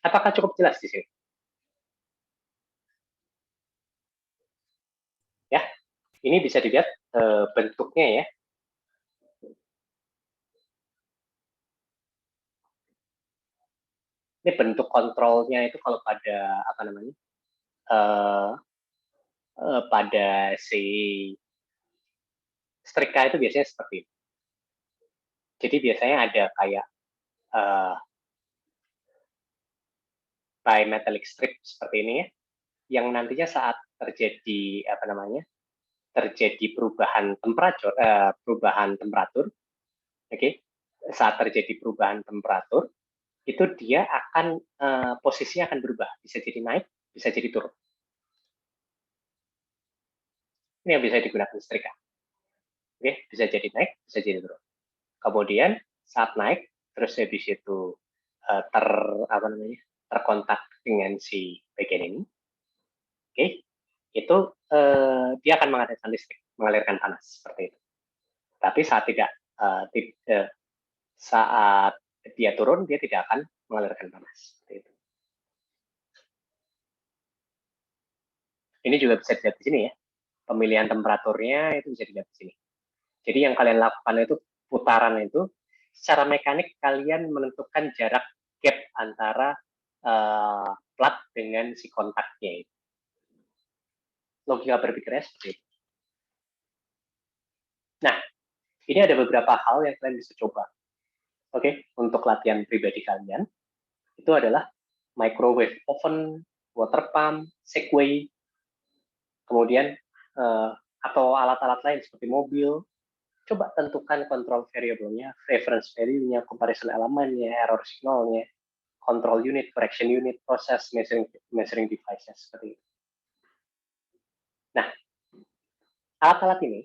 S1: Apakah cukup jelas di sini? Ya, ini bisa dilihat bentuknya ya. Ini bentuk kontrolnya itu kalau pada apa namanya? Pada si setrika itu biasanya seperti ini. Jadi biasanya ada kayak bimetallic strip seperti ini ya, yang nantinya saat terjadi apa namanya? Terjadi perubahan temperatur, oke? Saat terjadi perubahan temperatur, itu dia akan posisinya akan berubah, bisa jadi naik, bisa jadi turun. Ini yang bisa digunakan setrika. Oke, bisa jadi naik, bisa jadi turun. Kemudian saat naik, terus habis itu terkontak dengan si bagian ini, oke, itu dia akan menghasilkan listrik, mengalirkan panas seperti itu. Tapi saat saat dia turun, dia tidak akan mengalirkan panas seperti itu. Ini juga bisa dilihat di sini ya, pemilihan temperaturnya itu bisa dilihat di sini. Jadi yang kalian lakukan itu putaran itu, secara mekanik kalian menentukan jarak gap antara plat dengan si kontaknya itu. Logika berpikirnya seperti itu. Nah, ini ada beberapa hal yang kalian bisa coba. Oke, untuk latihan pribadi kalian, itu adalah microwave oven, water pump, Segway, kemudian atau alat-alat lain seperti mobil. Coba tentukan control variable-nya, reference value-nya, comparison elemen-nya, error signal-nya, control unit, correction unit, process, measuring devices, seperti itu. Nah, alat-alat ini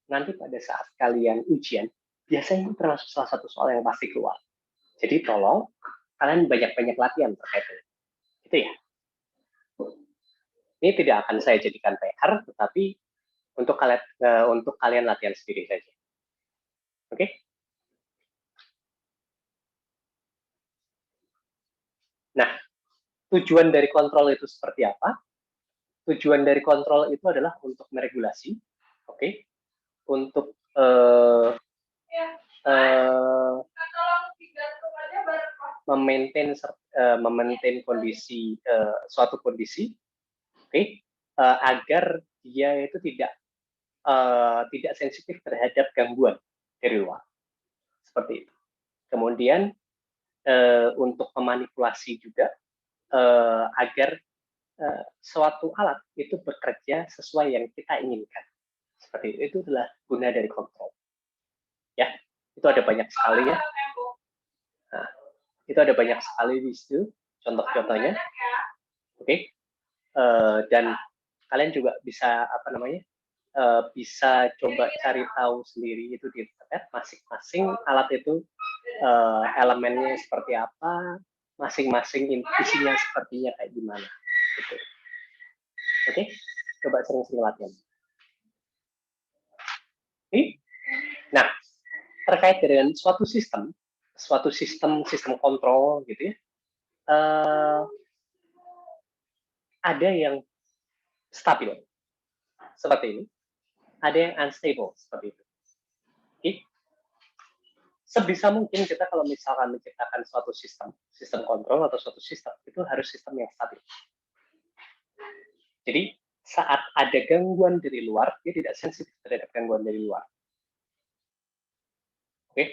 S1: nanti pada saat kalian ujian, biasanya ini termasuk salah satu soal yang pasti keluar. Jadi tolong kalian banyak-banyak latihan terkait ini. Itu ya. Ini tidak akan saya jadikan PR, tetapi untuk kalian latihan sendiri saja. Oke? Nah, tujuan dari kontrol itu seperti apa? Tujuan dari kontrol itu adalah untuk meregulasi, oke? Untuk memaintain kondisi suatu kondisi, oke? Agar dia itu tidak sensitif terhadap gangguan dari luar, seperti itu. Kemudian untuk memanipulasi juga agar suatu alat itu bekerja sesuai yang kita inginkan, seperti itu. Itu adalah guna dari kontrol. Ya, itu ada banyak sekali ya. Nah, itu ada banyak sekali di situ contoh-contohnya, oke? Dan kalian juga bisa bisa coba cari tahu sendiri itu di internet, masing-masing alat itu elemennya seperti apa, masing-masing isinya sepertinya kayak gimana. Gitu. Oke, coba sering-sering latihan. Nah, terkait dengan suatu sistem kontrol gitu ya, ada yang stabil seperti ini, ada yang unstable seperti itu. Oke. Sebisa mungkin kita kalau misalkan menciptakan suatu sistem kontrol atau suatu sistem, itu harus sistem yang stabil. Jadi saat ada gangguan dari luar, dia tidak sensitif terhadap gangguan dari luar. Oke.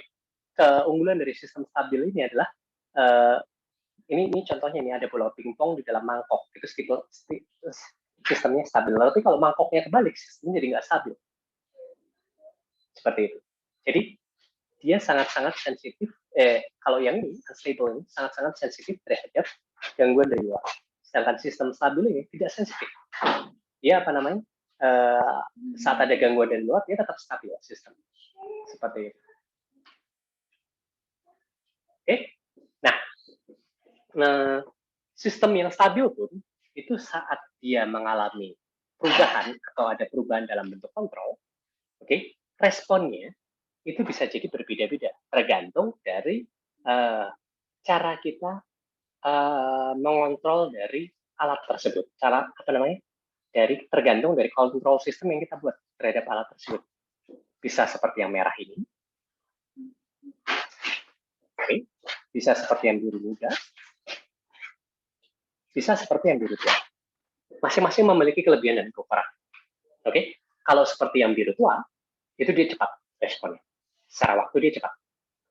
S1: Keunggulan dari sistem stabil ini adalah ini contohnya ini ada bola pingpong di dalam mangkok, itu sistemnya stabil. Tapi kalau mangkoknya kebalik, sistemnya jadi nggak stabil. Seperti itu. Jadi dia sangat-sangat sensitif. Kalau yang ini unstable ini sangat-sangat sensitif terhadap gangguan dari luar. Sedangkan sistem stabil ini tidak sensitif. Dia saat ada gangguan dari luar, dia tetap stabil sistem. Seperti itu. Oke. Nah, sistem yang stabil pun itu saat dia mengalami perubahan atau ada perubahan dalam bentuk kontrol, oke, responnya itu bisa jadi berbeda-beda tergantung dari cara kita mengontrol dari alat tersebut. Cara apa namanya? Tergantung dari control system yang kita buat terhadap alat tersebut. Bisa seperti yang merah ini. Oke. Bisa seperti yang biru muda. Bisa seperti yang biru tua. Masing-masing memiliki kelebihan dan kekurangan. Oke. Kalau seperti yang biru tua, itu dia cepat responnya. Secara waktu dia cepat.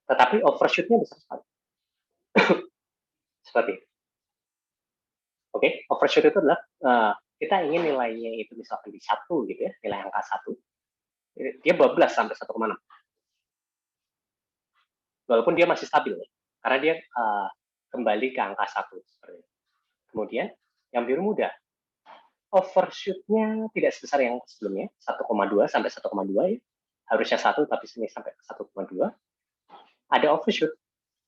S1: Tetapi overshoot-nya besar sekali. Seperti itu. Oke, overshoot itu adalah kita ingin nilainya itu misalkan di 1 gitu ya, nilai angka 1. Dia bablas sampai 1,6. Walaupun dia masih stabil ya, karena dia kembali ke angka 1 seperti itu. Kemudian yang biru muda, overshoot-nya tidak sebesar yang sebelumnya, 1,2 sampai 1,2 ya. Harusnya 1 tapi sini sampai 1,2. Ada overshoot,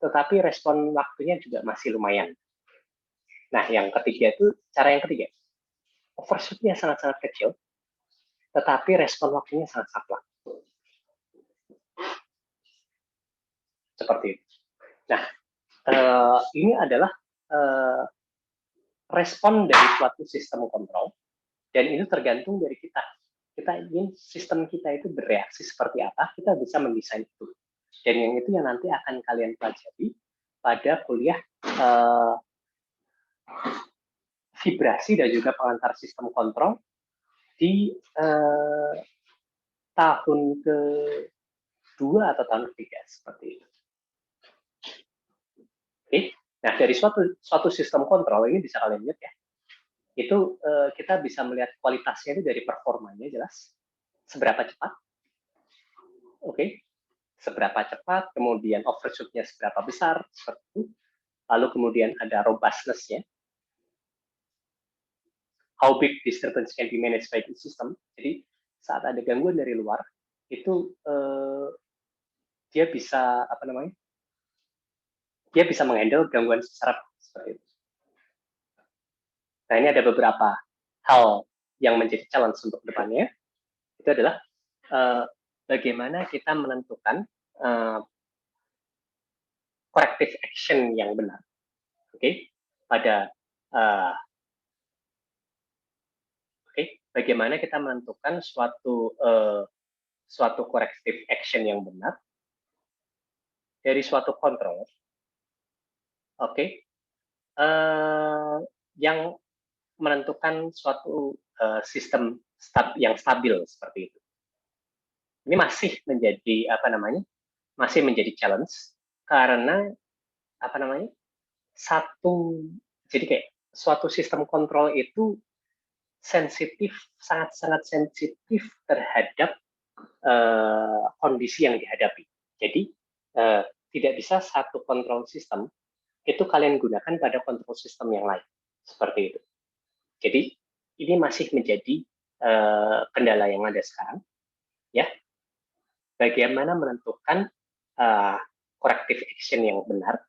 S1: tetapi respon waktunya juga masih lumayan. Nah, yang ketiga itu, cara yang ketiga. Overshoot-nya sangat-sangat kecil, tetapi respon waktunya sangat saklek. Seperti itu. Nah, ini adalah respon dari suatu sistem kontrol, dan itu tergantung dari kita. Kita ingin sistem kita itu bereaksi seperti apa, kita bisa mendesain itu. Dan yang itu yang nanti akan kalian pelajari pada kuliah vibrasi dan juga pengantar sistem kontrol di tahun ke-2 atau tahun ke-3 seperti itu. Oke, nah dari suatu sistem kontrol ini bisa kalian lihat ya, itu kita bisa melihat kualitasnya itu dari performanya jelas, seberapa cepat, oke, seberapa cepat, kemudian overshoot-nya seberapa besar, seperti itu. Lalu kemudian ada robustness-nya, how big disturbance can be managed by the system. Jadi saat ada gangguan dari luar, itu dia bisa apa namanya? Dia bisa menghandle gangguan secara seperti itu. Nah, ini ada beberapa hal yang menjadi challenge untuk depannya. Itu adalah bagaimana kita menentukan corrective action yang benar. Oke, pada bagaimana kita menentukan suatu corrective action yang benar dari suatu controller. Oke, yang menentukan suatu sistem yang stabil seperti itu. Ini masih menjadi apa namanya? Masih menjadi challenge karena apa namanya? Jadi kayak suatu sistem kontrol itu sensitif, sangat-sangat sensitif terhadap kondisi yang dihadapi. Jadi tidak bisa satu kontrol sistem itu kalian gunakan pada kontrol sistem yang lain, seperti itu. Jadi ini masih menjadi kendala yang ada sekarang, ya. Bagaimana menentukan corrective action yang benar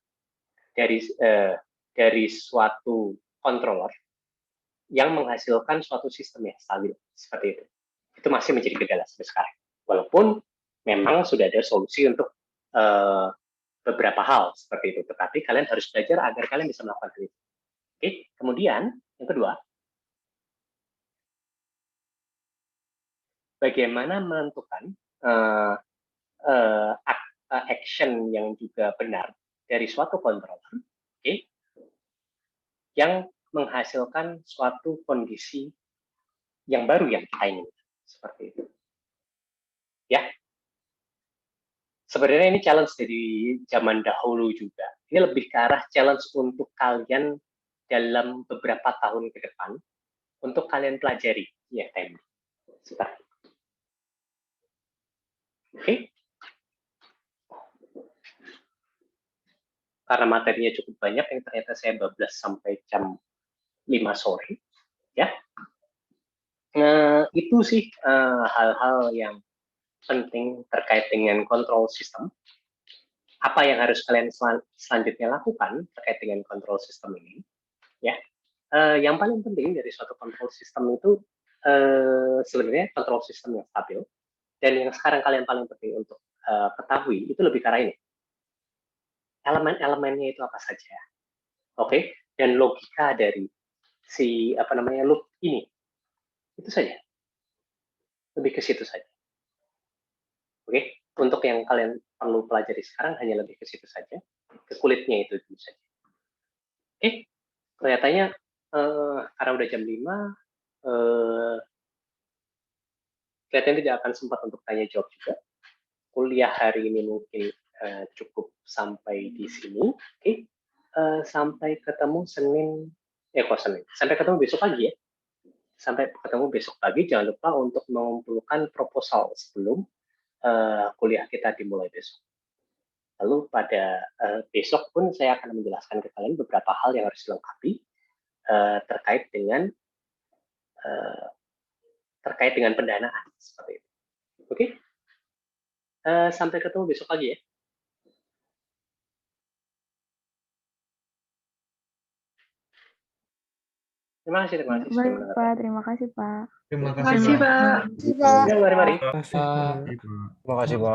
S1: dari suatu controller yang menghasilkan suatu sistem yang stabil, seperti itu. Itu masih menjadi kendala sampai sekarang. Walaupun memang sudah ada solusi untuk beberapa hal seperti itu, tetapi kalian harus belajar agar kalian bisa melakukan itu. Oke, kemudian yang kedua, bagaimana menentukan action yang juga benar dari suatu controller, yang menghasilkan suatu kondisi yang baru yang kita inginkan, seperti itu. Ya, sebenarnya ini challenge dari zaman dahulu juga. Ini lebih ke arah challenge untuk kalian dalam beberapa tahun ke depan untuk kalian pelajari ya TMD. Seperti itu. Oke. Karena materinya cukup banyak yang ternyata saya bablas sampai jam 5 sore. Ya. Nah, itu sih hal-hal yang penting terkait dengan control system. Apa yang harus kalian selanjutnya lakukan terkait dengan control system ini? Ya, yang paling penting dari suatu control system itu sebenarnya control system yang stabil. Dan yang sekarang kalian paling penting untuk ketahui itu lebih ke arah ini. Elemen-elemennya itu apa saja? Oke, dan logika dari si loop ini. Itu saja. Lebih ke situ saja. Oke, untuk yang kalian perlu pelajari sekarang hanya lebih ke situ saja. Ke kulitnya itu dulu saja. Oke, kelihatannya karena udah jam 5, kelihatannya tidak akan sempat untuk tanya jawab juga. Kuliah hari ini mungkin cukup sampai di sini. Oke, sampai ketemu Senin. Sampai ketemu besok pagi ya. Sampai ketemu besok pagi. Jangan lupa untuk mengumpulkan proposal sebelum kuliah kita dimulai besok. Lalu pada besok pun saya akan menjelaskan ke kalian beberapa hal yang harus dilengkapi terkait dengan pendanaan seperti itu. Oke? Sampai ketemu besok pagi ya. Terima kasih.
S3: Baik, Pak. Terima kasih, Pak.
S7: Terima
S9: kasih, Pak.
S1: Ya, mari.
S8: Terima kasih, Pak.